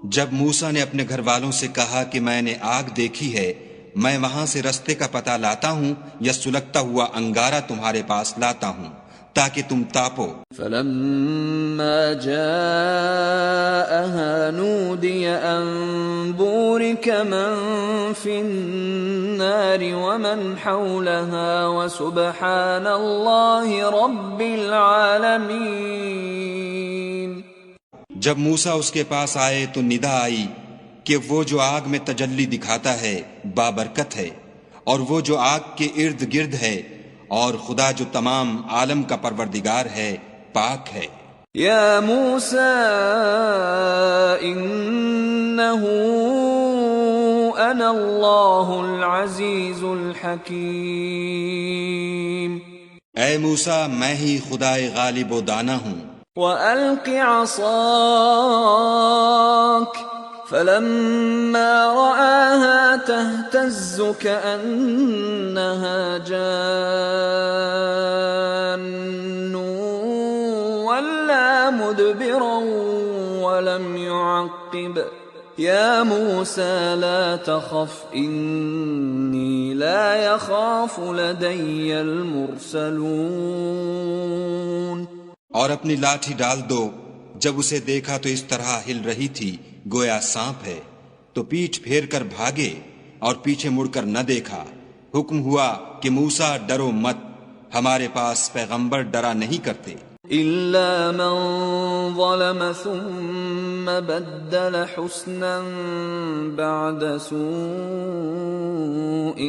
جب موسیٰ نے اپنے گھر والوں سے کہا کہ میں نے آگ دیکھی ہے، میں وہاں سے رستے کا پتہ لاتا ہوں یا سلگتا ہوا انگارہ تمہارے پاس لاتا ہوں تاکہ تم تاپو۔ فلما جاءها نودي أن بورك من في النار ومن حولها وسبحان الله رب العالمين۔ جب موسیٰ اس کے پاس آئے تو ندا آئی کہ وہ جو آگ میں تجلی دکھاتا ہے بابرکت ہے، اور وہ جو آگ کے ارد گرد ہے، اور خدا جو تمام عالم کا پروردگار ہے پاک ہے۔ یا موسیٰ انہ انا اللہ العزیز الحکیم۔ اے موسیٰ میں ہی خدائے غالب و دانا ہوں۔ وَأَلْقِ عَصَاكَ فَلَمَّا رَآهَا تَهْتَزُّ كَأَنَّهَا جَانٌّ وَلَّا مُدْبِرًا وَلَمْ يُعَقِّبْ يَا مُوسَى لَا تَخَفْ إِنِّي لَا يَخَافُ لَدَيَّ الْمُرْسَلُونَ۔ اور اپنی لاٹھی ڈال دو۔ جب اسے دیکھا تو اس طرح ہل رہی تھی گویا سانپ ہے، تو پیٹھ پھیر کر بھاگے اور پیچھے مڑ کر نہ دیکھا۔ حکم ہوا کہ موسیٰ ڈرو مت، ہمارے پاس پیغمبر ڈرا نہیں کرتے۔ إِلَّا مَن ظَلَمَ ثُمَّ بَدَّلَ حُسْنًا بَعْدَ سُوءٍ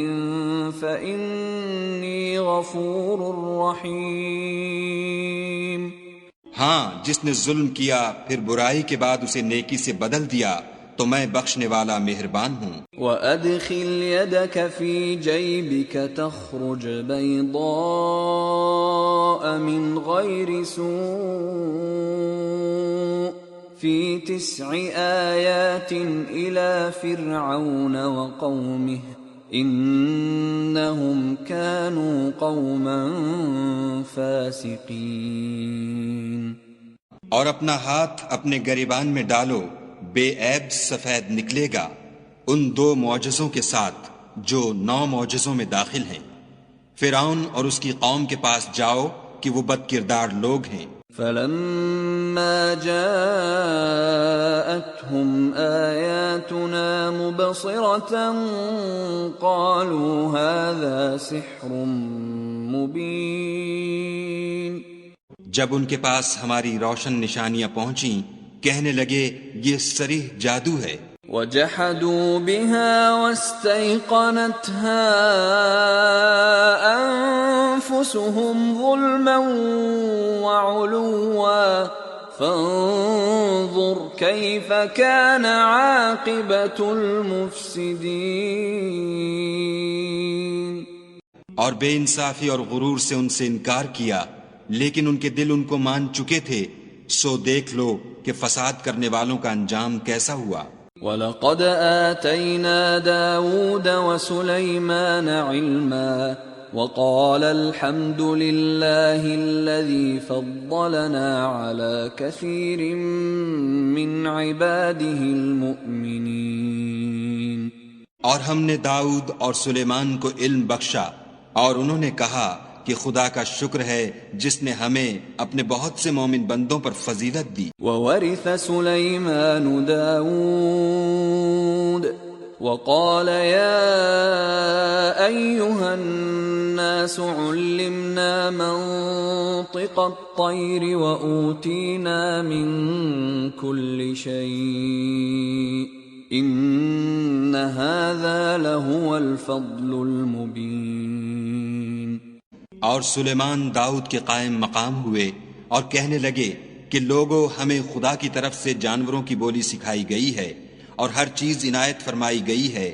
فَإِنِّي غَفُورٌ رَّحِيمٌ۔ ہاں، جس نے ظلم کیا پھر برائی کے بعد اسے نیکی سے بدل دیا تو میں بخشنے والا مہربان ہوں۔ وَأَدْخِلْ يَدَكَ فِي جَيْبِكَ تَخْرُجْ بَيْضَاءَ مِنْ غَيْرِ سُوءٍ فِي 9 آيَاتٍ إِلَى فِرْعَوْنَ وَقَوْمِهِ إِنَّهُمْ كَانُوا قَوْمًا فَاسِقِينَ۔ اور اپنا ہاتھ اپنے گریبان میں ڈالو، بے عیب سفید نکلے گا، ان 2 معجزوں کے ساتھ جو 9 معجزوں میں داخل ہیں۔ فرعون اور اس کی قوم کے پاس جاؤ کہ وہ بد کردار لوگ ہیں۔ فَلَمَّا جَاءَتْهُمْ آيَاتُنَا مُبْصِرَةً قَالُوا هَذَا سِحْرٌ مُبِينٌ۔ جب ان کے پاس ہماری روشن نشانیاں پہنچیں کہنے لگے یہ صریح جادو ہے۔ وَجَحَدُوا بِهَا وَاسْتَيْقَنَتْهَا أَنفُسُهُمْ ظُلْمًا وَعُلُوًّا فَانظُرْ كَيْفَ كَانَ عَاقِبَةُ الْمُفْسِدِينَ۔ اور بے انصافی اور غرور سے ان سے انکار کیا، لیکن ان کے دل ان کو مان چکے تھے، سو دیکھ لو کہ فساد کرنے والوں کا انجام کیسا ہوا۔ وَلَقَدْ آتَيْنَا دَاوُودَ وَسُلَيْمَانَ عِلْمًا وَقَالَ الْحَمْدُ لِلَّهِ الَّذِي فَضَّلَنَا عَلَى كَثِيرٍ مِّنْ عِبَادِهِ الْمُؤْمِنِينَ۔ اور ہم نے داؤد اور سلیمان کو علم بخشا، اور انہوں نے کہا کہ خدا کا شکر ہے جس نے ہمیں اپنے بہت سے مومن بندوں پر فضیلت دی۔ وَوَرِثَ سُلَيْمَانُ دَاوُودَ وَقَالَ يَا أَيُّهَا النَّاسُ عُلِّمْنَا مَنطِقَ الطَّيْرِ وَأُوتِينَا مِن كُلِّ شَيْءٍ إِنَّ هَذَا لَهُوَ الْفَضْلُ الْمُبِينُ۔ اور سلیمان داؤد کے قائم مقام ہوئے اور کہنے لگے کہ لوگو ہمیں خدا کی طرف سے جانوروں کی بولی سکھائی گئی ہے، اور ہر چیز عنایت فرمائی گئی ہے،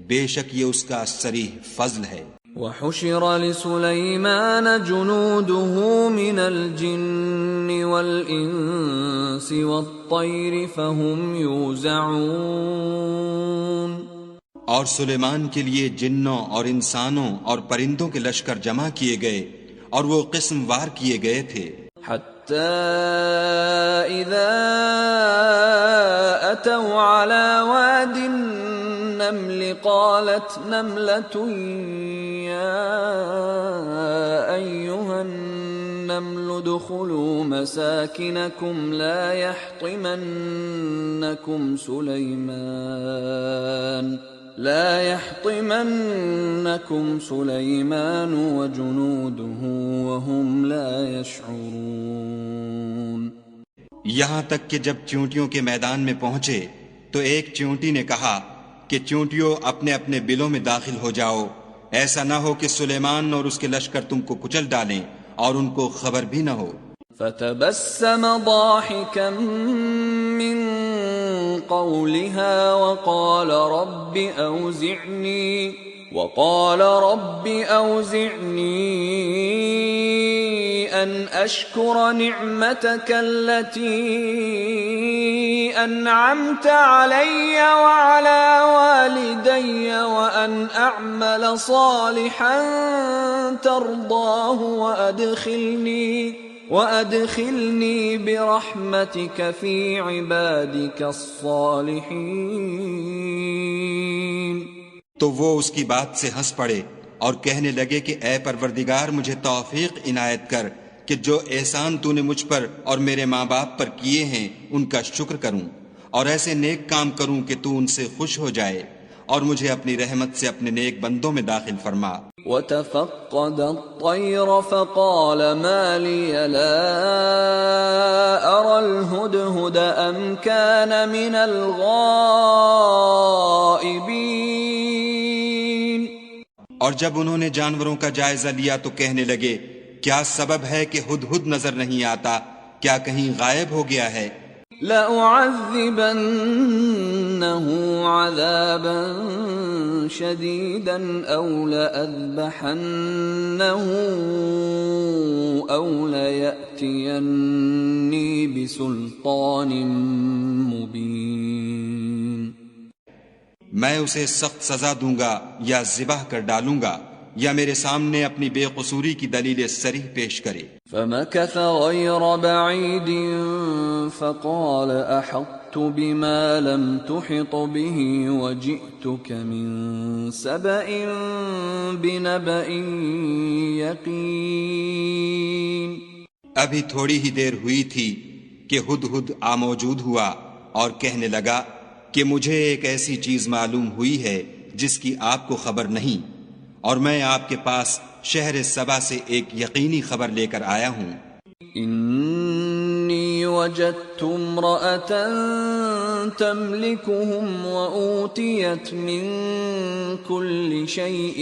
بے شک یہ اس کا صریح فضل ہے۔ وحشر لسليمان جنوده من الجن والإنس والطير فهم يوزعون، اور سلیمان کے لیے جنوں اور انسانوں اور پرندوں کے لشکر جمع کیے گئے اور وہ قسم وار کیے گئے تھے، حتى إذا أتوا على واد النمل قالت نملة يا أيها النمل ادخلوا مساكنكم لا يحطمنكم سليمان وجنوده وهم لا يشعرون۔ یہاں تک کہ جب چیونٹیوں کے میدان میں پہنچے تو ایک چیونٹی نے کہا کہ چیونٹیوں اپنے اپنے بلوں میں داخل ہو جاؤ، ایسا نہ ہو کہ سلیمان اور اس کے لشکر تم کو کچل ڈالیں اور ان کو خبر بھی نہ ہو۔ فتبسم ضاحكا من قولها وقال رب أوزعني أن أشكر نعمتك التي أنعمت علي وعلى والدي وأن أعمل صالحا ترضاه وأدخلني برحمتك في عبادك الصالحين۔ تو وہ اس کی بات سے ہنس پڑے اور کہنے لگے کہ اے پروردگار مجھے توفیق عنایت کر کہ جو احسان تو نے مجھ پر اور میرے ماں باپ پر کیے ہیں ان کا شکر کروں اور ایسے نیک کام کروں کہ تو ان سے خوش ہو جائے اور مجھے اپنی رحمت سے اپنے نیک بندوں میں داخل فرما۔ وتفقد الطير فقال ما لي لا أرى الهدهد أم كان من الغائبين۔ اور جب انہوں نے جانوروں کا جائزہ لیا تو کہنے لگے کیا سبب ہے کہ ہدہد نظر نہیں آتا، کیا کہیں غائب ہو گیا ہے؟ لأعذبنه عذابا شديدا أو لأذبحنه أو ليأتيني بسلطان مبين۔ میں اسے سخت سزا دوں گا یا ذبح کر ڈالوں گا یا میرے سامنے اپنی بے قصوری کی دلیل صریح پیش کرے۔ فمكث غير بعيد فقال أحطت بما لم تحط به وجئتك من سبأ بنبأ يقين۔ ابھی تھوڑی ہی دیر ہوئی تھی کہ ہدہد موجود ہوا اور کہنے لگا کہ مجھے ایک ایسی چیز معلوم ہوئی ہے جس کی آپ کو خبر نہیں، اور میں آپ کے پاس شہر سبا سے ایک یقینی خبر لے کر آیا ہوں۔ انی وجدت امرأة تملكهم وأوتيت من كل شيء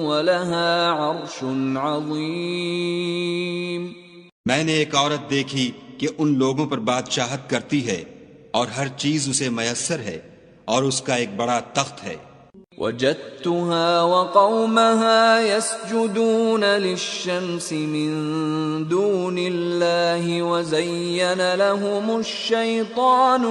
ولها عرش عظيم۔ میں نے ایک عورت دیکھی کہ ان لوگوں پر بادشاہت کرتی ہے اور ہر چیز اسے میسر ہے اور اس کا ایک بڑا تخت ہے۔ وجدتها وقومها يسجدون للشمس من دون الله وزين لهم الشيطان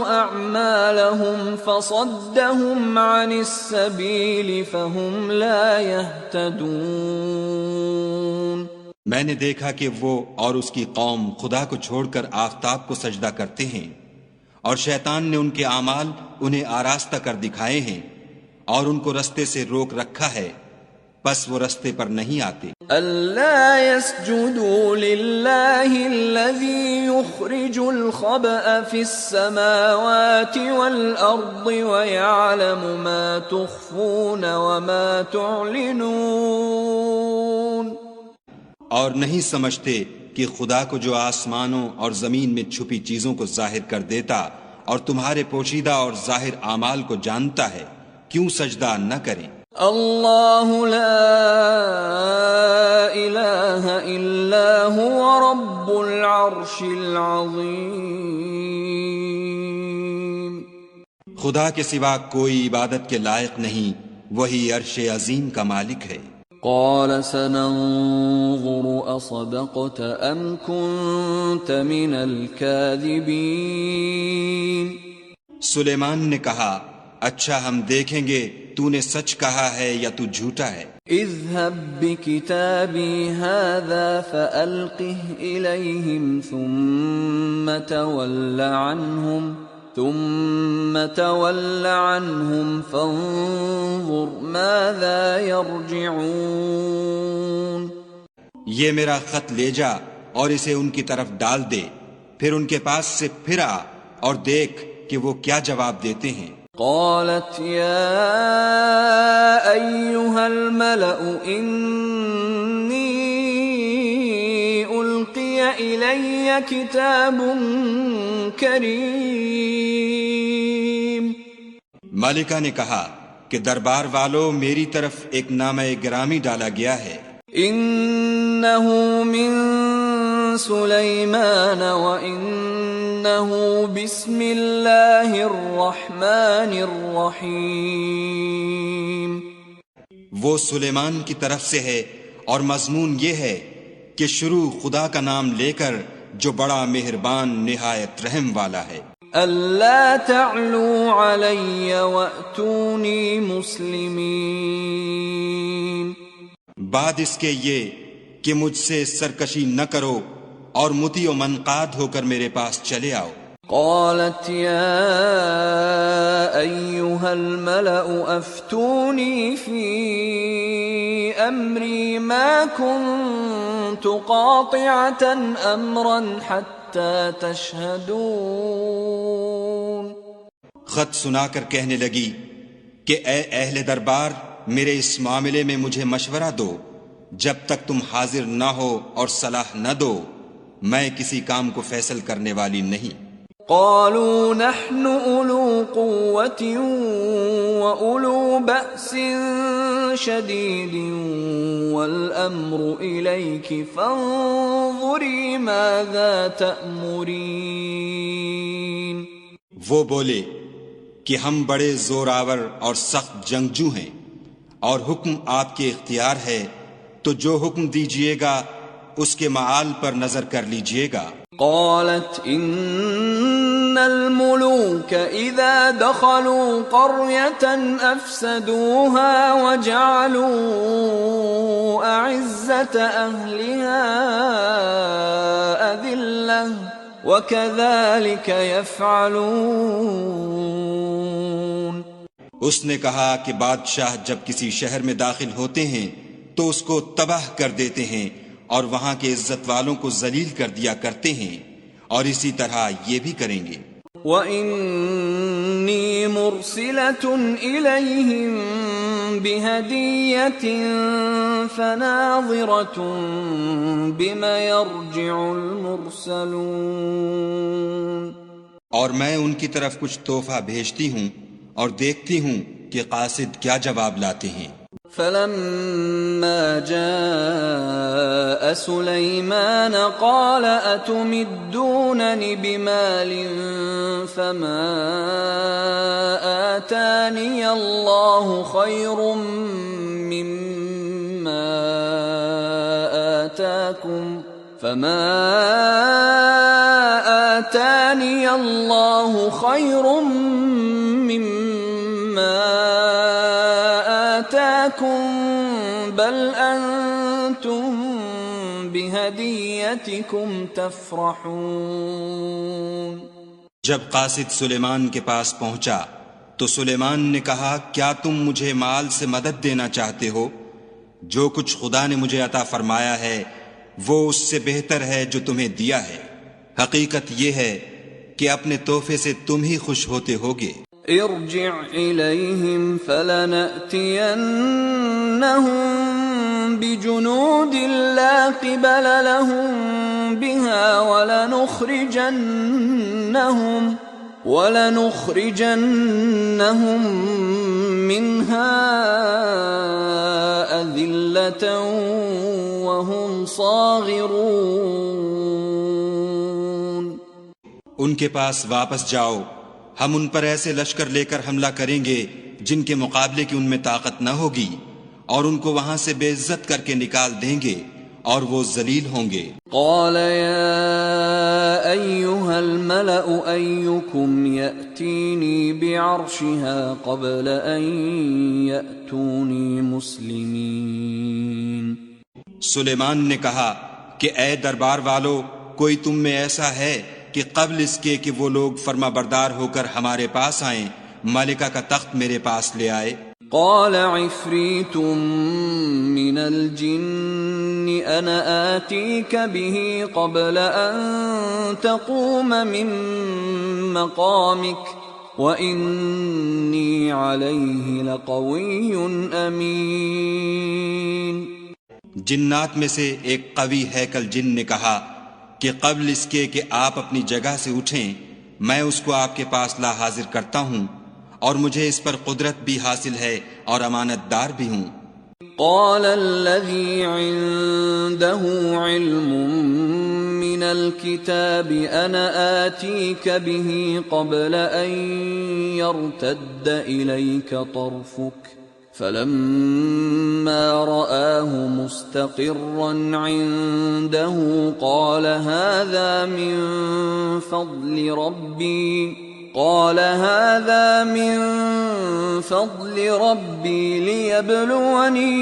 أعمالهم فصدهم عن السبيل فهم لا يهتدون۔ میں نے دیکھا کہ وہ اور اس کی قوم خدا کو چھوڑ کر آفتاب کو سجدہ کرتے ہیں، اور شیطان نے ان کے اعمال انہیں آراستہ کر دکھائے ہیں اور ان کو رستے سے روک رکھا ہے، پس وہ رستے پر نہیں آتے۔ أَلَّا يَسْجُدُوا لِلَّهِ الَّذِي يُخْرِجُ الْخَبْءَ فِي السَّمَاوَاتِ وَالْأَرْضِ وَيَعْلَمُ مَا تُخْفُونَ وَمَا تُعْلِنُونَ۔ اور نہیں سمجھتے کہ خدا کو جو آسمانوں اور زمین میں چھپی چیزوں کو ظاہر کر دیتا اور تمہارے پوشیدہ اور ظاہر اعمال کو جانتا ہے، کیوں سجدہ نہ کریں؟ اللہ لا الہ الا هو رب العرش العرش العظیم. خدا کے سوا کوئی عبادت کے لائق نہیں، وہی عرش عظیم کا مالک ہے. قال سننظر اصدقت ام كنت من الكاذبین. سلیمان نے کہا اچھا ہم دیکھیں گے تو نے سچ کہا ہے یا تو جھوٹا ہے. اذهب بكتابي هذا فألقه إليهم ثم تول عنهم فانظر ماذا يرجعون. یہ میرا خط لے جا اور اسے ان کی طرف ڈال دے، پھر ان کے پاس سے پھر آ اور دیکھ کہ وہ کیا جواب دیتے ہیں. قالت يا أيها الملأ إني ألقي إلي كتاب كريم. ملکہ نے کہا کہ دربار والو میری طرف ایک نامہ گرامی ڈالا گیا ہے. إنه من سليمان وإنه بسم الله الرحمن الرحيم. وہ سلیمان کی طرف سے ہے اور مضمون یہ ہے کہ شروع خدا کا نام لے کر جو بڑا مہربان نہایت رحم والا ہے. ألا تعلوا علي وأتوني مسلمين. بعد اس کے یہ کہ مجھ سے سرکشی نہ کرو اور مطیع و منقاد ہو کر میرے پاس چلے آؤ. قالت يا أيها الملأ أفتوني في أمري ما كنت قاطعة أمرا حتى تشهدون. خط سنا کر کہنے لگی کہ اے اہل دربار میرے اس معاملے میں مجھے مشورہ دو، جب تک تم حاضر نہ ہو اور صلاح نہ دو میں کسی کام کو فیصل کرنے والی نہیں. قالوا نحن أولو قوة وأولو بأس شديد والأمر إليك فانظري ماذا تأمرين. وہ بولے کہ ہم بڑے زور آور اور سخت جنگجو ہیں اور حکم آپ کے اختیار ہے، تو جو حکم دیجئے گا اس کے معال پر نظر کر لیجئے گا. قالت إن الملوك إذا دخلوا قرية أفسدوها وجعلوا أعزة أهلها أذلة وكذلك يفعلون. اس نے کہا کہ بادشاہ جب کسی شہر میں داخل ہوتے ہیں تو اس کو تباہ کر دیتے ہیں اور وہاں کے عزت والوں کو ذلیل کر دیا کرتے ہیں، اور اسی طرح یہ بھی کریں گے. وَإِنِّي مُرْسِلَةٌ إِلَيْهِمْ بِهَدِيَّةٍ فَنَاظِرَةٌ بِمَ يَرْجِعُ الْمُرْسَلُونَ. اور میں ان کی طرف کچھ تحفہ بھیجتی ہوں اور دیکھتی ہوں کہ قاصد کیا جواب لاتے ہیں. فلما جاء سليمان قال أتمدونني بمال فما آتاني الله خير مما آتاكم بل أنتم بهديتكم تفرحون. جب قاصد سلیمان کے پاس پہنچا تو سلیمان نے کہا کیا تم مجھے مال سے مدد دینا چاہتے ہو؟ جو کچھ خدا نے مجھے عطا فرمایا ہے وہ اس سے بہتر ہے جو تمہیں دیا ہے. حقیقت یہ ہے کہ اپنے تحفے سے تم ہی خوش ہوتے ہوگے. ارجع إليهم فلنأتينهم بجنود لا قبل لهم بها وَلَنُخْرِجَنَّهُمْ مِنْهَا أَذِلَّةً وَهُمْ صَاغِرُونَ۔ ان کے پاس واپس جاؤ، ہم ان پر ایسے لشکر لے کر حملہ کریں گے جن کے مقابلے کی ان میں طاقت نہ ہوگی، اور ان کو وہاں سے بے عزت کر کے نکال دیں گے اور وہ ذلیل ہوں گے۔ قال يا أيها الملأ أيكم يأتيني بعرشها قبل أن يأتوني مسلمين۔ سلیمان نے کہا کہ اے دربار والو، کوئی تم میں ایسا ہے کہ قبل اس کے کہ وہ لوگ فرما بردار ہو کر ہمارے پاس آئیں ملکہ کا تخت میرے پاس لے آئے۔ قال عفريت من الجن أنا آتيك به قبل أن تقوم من مقامك وإني عليه لقوي أمين۔ جنات میں سے ایک قوی ہیکل جن نے کہا کہ قبل اس کے کہ آپ اپنی جگہ سے اٹھیں میں اس کو آپ کے پاس لا حاضر کرتا ہوں، اور مجھے اس پر قدرت بھی حاصل ہے اور امانت دار بھی ہوں۔ قال الذي عنده علم من الكتاب أنا آتيك به قبل أن يرتد إليك طرفك فلما رآه مستقرا عنده قال هذا من فضل ربي ليبلوني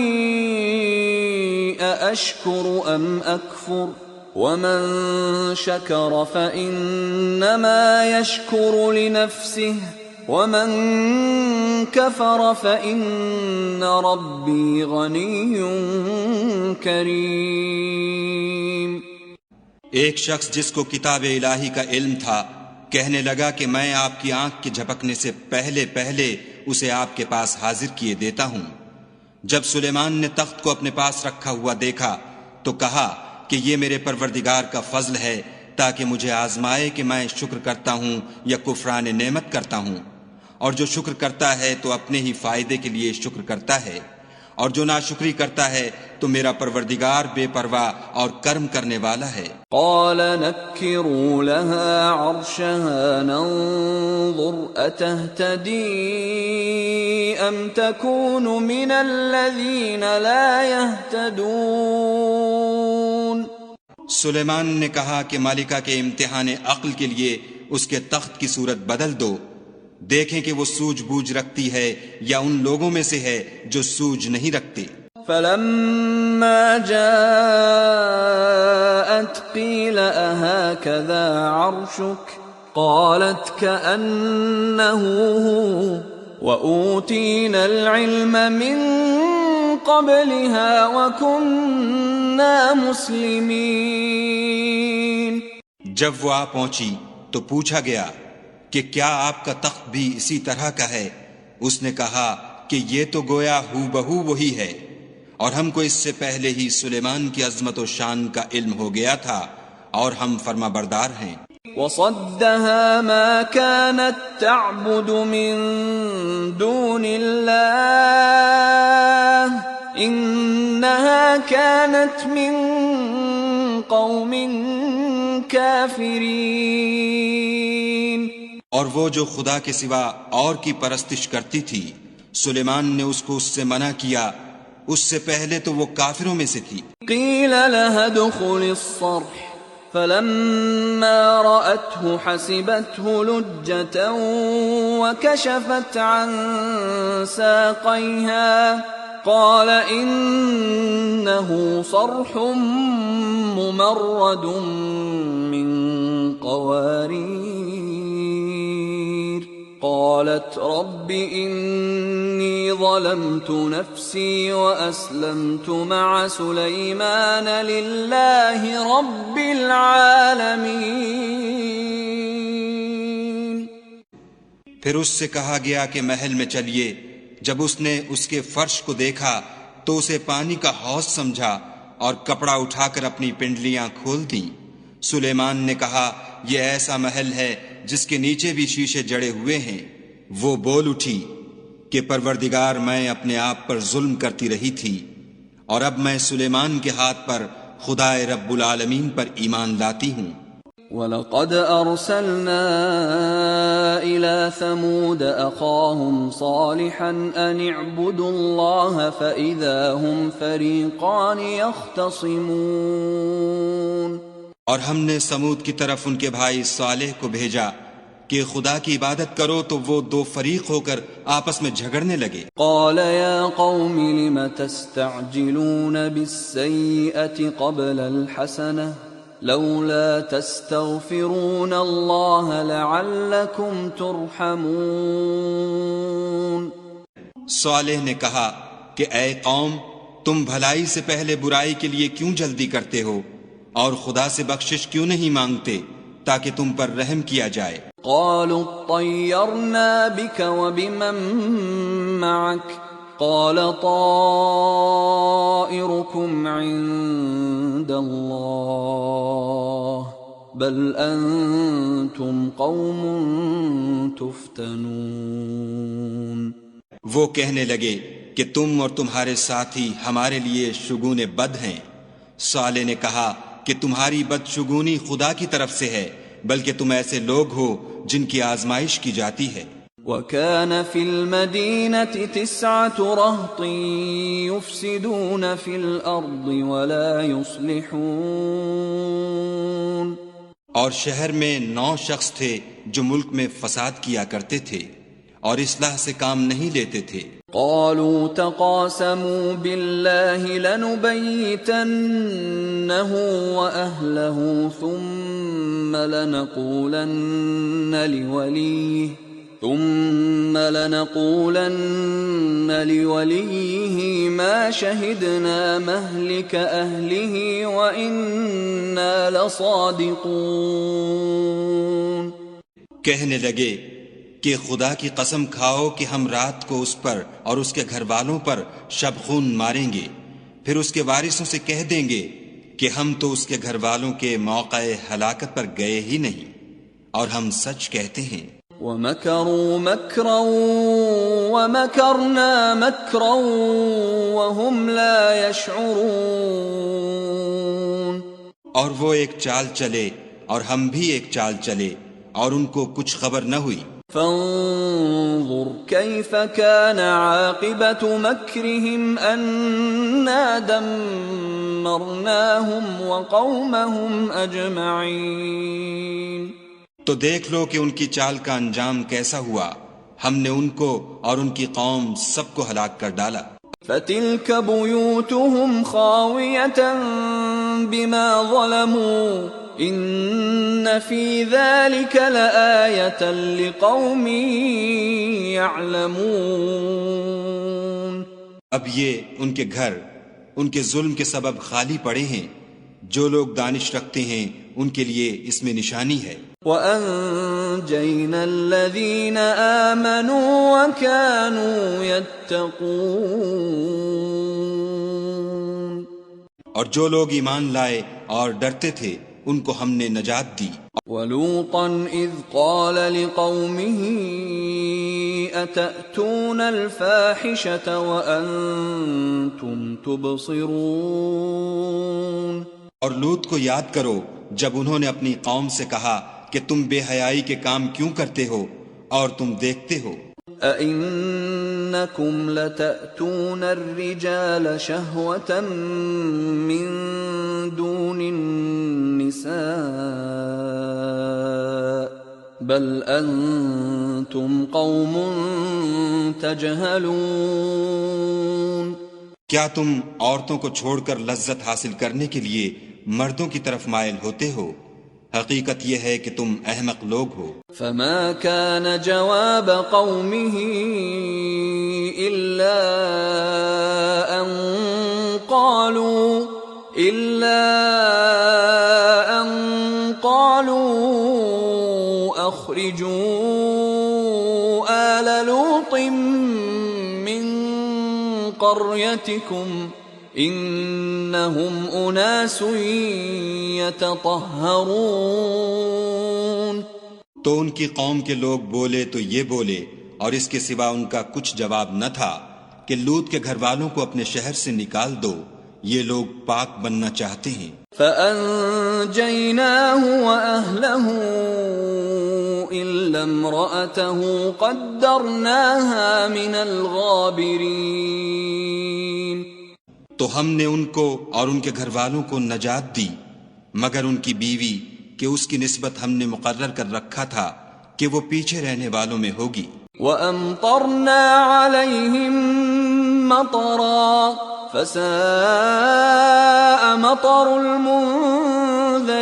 أأشكر أم أكفر ومن شكر فإنما يشكر لنفسه ومن كفر فإن ربي غني كريم۔ ایک شخص جس کو کتاب الہی کا علم تھا کہنے لگا کہ میں آپ کی آنکھ کے جھپکنے سے پہلے اسے آپ کے پاس حاضر کیے دیتا ہوں۔ جب سلیمان نے تخت کو اپنے پاس رکھا ہوا دیکھا تو کہا کہ یہ میرے پروردگار کا فضل ہے تاکہ مجھے آزمائے کہ میں شکر کرتا ہوں یا کفران نعمت کرتا ہوں، اور جو شکر کرتا ہے تو اپنے ہی فائدے کے لیے شکر کرتا ہے، اور جو ناشکری کرتا ہے تو میرا پروردگار بے پرواہ اور کرم کرنے والا ہے۔ قال نكروا لها عرشها ننظر أتهتدي أم تكون من الذين لا يهتدون۔ سلیمان نے کہا کہ مالکہ کے امتحان عقل کے لیے اس کے تخت کی صورت بدل دو، دیکھیں کہ وہ سوجھ بوجھ رکھتی ہے یا ان لوگوں میں سے ہے جو سوجھ نہیں رکھتے۔ فلما جاءت قيل أهكذا عرشك قالت كأنه هو وأوتينا العلم من قبلها وكنا مسلمين۔ جب وہ آ پہنچی تو پوچھا گیا کہ کیا آپ کا تخت بھی اسی طرح کا ہے؟ اس نے کہا کہ یہ تو گویا ہو بہو وہی ہے، اور ہم کو اس سے پہلے ہی سلیمان کی عظمت و شان کا علم ہو گیا تھا اور ہم فرما بردار ہیں۔ وصدها ما كانت تعبد من دون الله إنها كانت من قوم كافرين۔ اور وہ جو خدا کے سوا اور کی پرستش کرتی تھی سلیمان نے اس کو اس سے منع کیا، اس سے پہلے تو وہ کافروں میں سے تھی۔ قیل لها ادخل الصرح فلما رأته حسبته لجة وكشفت عن ساقيها قال إنه صرح ممرد من قوارير قالت رب إني ظلمت نفسي وأسلمت مع سليمان لله رب العالمين۔ پھر اس سے کہا گیا کہ محل میں چلیے۔ جب اس نے اس کے فرش کو دیکھا تو اسے پانی کا حوض سمجھا اور کپڑا اٹھا کر اپنی پنڈلیاں کھول دیں۔ سلیمان نے کہا یہ ایسا محل ہے جس کے نیچے بھی شیشے جڑے ہوئے ہیں، وہ بول اٹھی کہ پروردگار میں اپنے آپ پر ظلم کرتی رہی تھی، اور اب میں سلیمان کے ہاتھ پر خدائے رب العالمین پر ایمان لاتی ہوں۔ وَلَقَدْ أَرْسَلْنَا إِلَى ثَمُودَ أَخَاهُمْ صَالِحًا أَنِ اعْبُدُوا اللَّهَ فَإِذَا هُمْ فَرِيقَانِ يَخْتَصِمُونَ۔ اور ہم نے سمود کی طرف ان کے بھائی صالح کو بھیجا کہ خدا کی عبادت کرو، تو وہ دو فریق ہو کر آپس میں جھگڑنے لگے۔ قال يا قوم لم تستعجلون بالسيئة قبل الحسنة لولا تستغفرون الله لعلكم ترحمون۔ صالح نے کہا کہ اے قوم، تم بھلائی سے پہلے برائی کے لیے کیوں جلدی کرتے ہو، اور خدا سے بخشش کیوں نہیں مانگتے تاکہ تم پر رحم کیا جائے۔ قالوا اطيرنا بك وبمن معك قال طائركم عند الله بل انتم قوم تفتنون۔ وہ کہنے لگے کہ تم اور تمہارے ساتھی ہمارے لیے شگون بد ہیں۔ صالح نے کہا کہ تمہاری بدشگونی خدا کی طرف سے ہے، بلکہ تم ایسے لوگ ہو جن کی آزمائش کی جاتی ہے۔ وَكَانَ فِي الْمَدِينَةِ 9 رَهْطٍ يُفْسِدُونَ فِي الْأَرْضِ وَلَا يُصْلِحُونَ۔ اور شہر میں 9 شخص تھے جو ملک میں فساد کیا کرتے تھے اور اصلاح سے کام نہیں لیتے تھے۔ قالوا تقاسموا بالله لنبيتنه وأهله ثم لنقولن لوليه ما شهدنا مهلك أهله وإنا لصادقون۔ کہنے لگے کہ خدا کی قسم کھاؤ کہ ہم رات کو اس پر اور اس کے گھر والوں پر شب خون ماریں گے، پھر اس کے وارثوں سے کہہ دیں گے کہ ہم تو اس کے گھر والوں کے موقع ہلاکت پر گئے ہی نہیں، اور ہم سچ کہتے ہیں۔ وَمَكَرُوا مَكْرًا وَمَكَرْنَا مَكْرًا وَهُمْ لَا يَشْعُرُونَ۔ اور وہ ایک چال چلے اور ہم بھی ایک چال چلے اور ان کو کچھ خبر نہ ہوئی۔ فانظر كيف كان عاقبة مكرهم أنا دمرناهم وقومهم أجمعين۔ تو دیکھ لو کہ ان کی چال کا انجام کیسا ہوا، ہم نے ان کو اور ان کی قوم سب کو ہلاک کر ڈالا۔ فتلك بيوتهم خاوية بما ظلموا ان فی ذلک لآیۃ لقوم یعلمون۔ اب یہ ان کے گھر ان کے ظلم کے سبب خالی پڑے ہیں، جو لوگ دانش رکھتے ہیں ان کے لیے اس میں نشانی ہے۔ وَأَنجَيْنَا الَّذِينَ آمَنُوا وَكَانُوا يَتَّقُونَ۔ اور جو لوگ ایمان لائے اور ڈرتے تھے ان کو ہم نے نجات دی۔ وَلُوطًا إِذْ قَالَ لِقَوْمِهِ أَتَأْتُونَ الْفَاحِشَةَ وَأَنْتُمْ تُبْصِرُونَ۔ اور لوط کو یاد کرو جب انہوں نے اپنی قوم سے کہا کہ تم بے حیائی کے کام کیوں کرتے ہو اور تم دیکھتے ہو۔ أَإِنَّكُمْ لَتَأْتُونَ الرِّجَالَ شَهْوَةً مِّن دُونِ النِّسَاءِ بَلْ أَنْتُمْ قَوْمٌ تَجْهَلُونَ۔ کیا تم عورتوں کو چھوڑ کر لذت حاصل کرنے کے لیے مردوں کی طرف مائل ہوتے ہو؟ حقیقت یہ ہے کہ تم احمق لوگ ہو۔ فما كان جواب قومه إلا أن قالوا أخرجوا آل لوط من قريتكم انہم اناس یتطہرون۔ تو ان کی قوم کے لوگ بولے تو یہ بولے، اور اس کے سوا ان کا کچھ جواب نہ تھا کہ لوط کے گھر والوں کو اپنے شہر سے نکال دو، یہ لوگ پاک بننا چاہتے ہیں۔ فَأَنجَيْنَاهُ وَأَهْلَهُ إِلَّا امْرَأَتَهُ قَدَّرْنَاهَا مِنَ الْغَابِرِينَ، تو ہم نے ان کو اور ان کے گھر والوں کو نجات دی مگر ان کی بیوی کہ اس کی نسبت ہم نے مقرر کر رکھا تھا کہ وہ پیچھے رہنے والوں میں ہوگی۔ وَأَمْطَرْنَا عَلَيْهِمْ مَطَرًا فَسَاءَ مَطَرُ الْمُنذَرِينَ،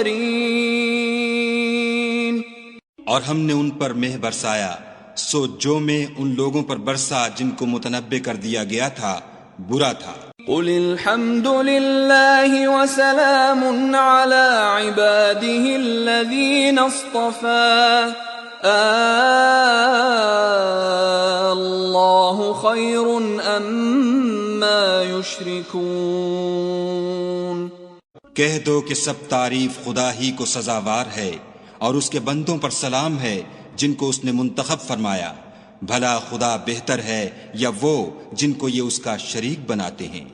اور ہم نے ان پر مہ برسایا، سو جو میں ان لوگوں پر برسا جن کو متنبع کر دیا گیا تھا برا تھا۔ قُلِ الْحَمْدُ لِلَّهِ وَسَلَامٌ عَلَى عِبَادِهِ الَّذِينَ اصْطَفَى اللَّهُ خَيْرٌ أَمَّا يُشْرِكُونَ، کہہ دو کہ سب تعریف خدا ہی کو سزاوار ہے، اور اس کے بندوں پر سلام ہے جن کو اس نے منتخب فرمایا، بھلا خدا بہتر ہے یا وہ جن کو یہ اس کا شریک بناتے ہیں۔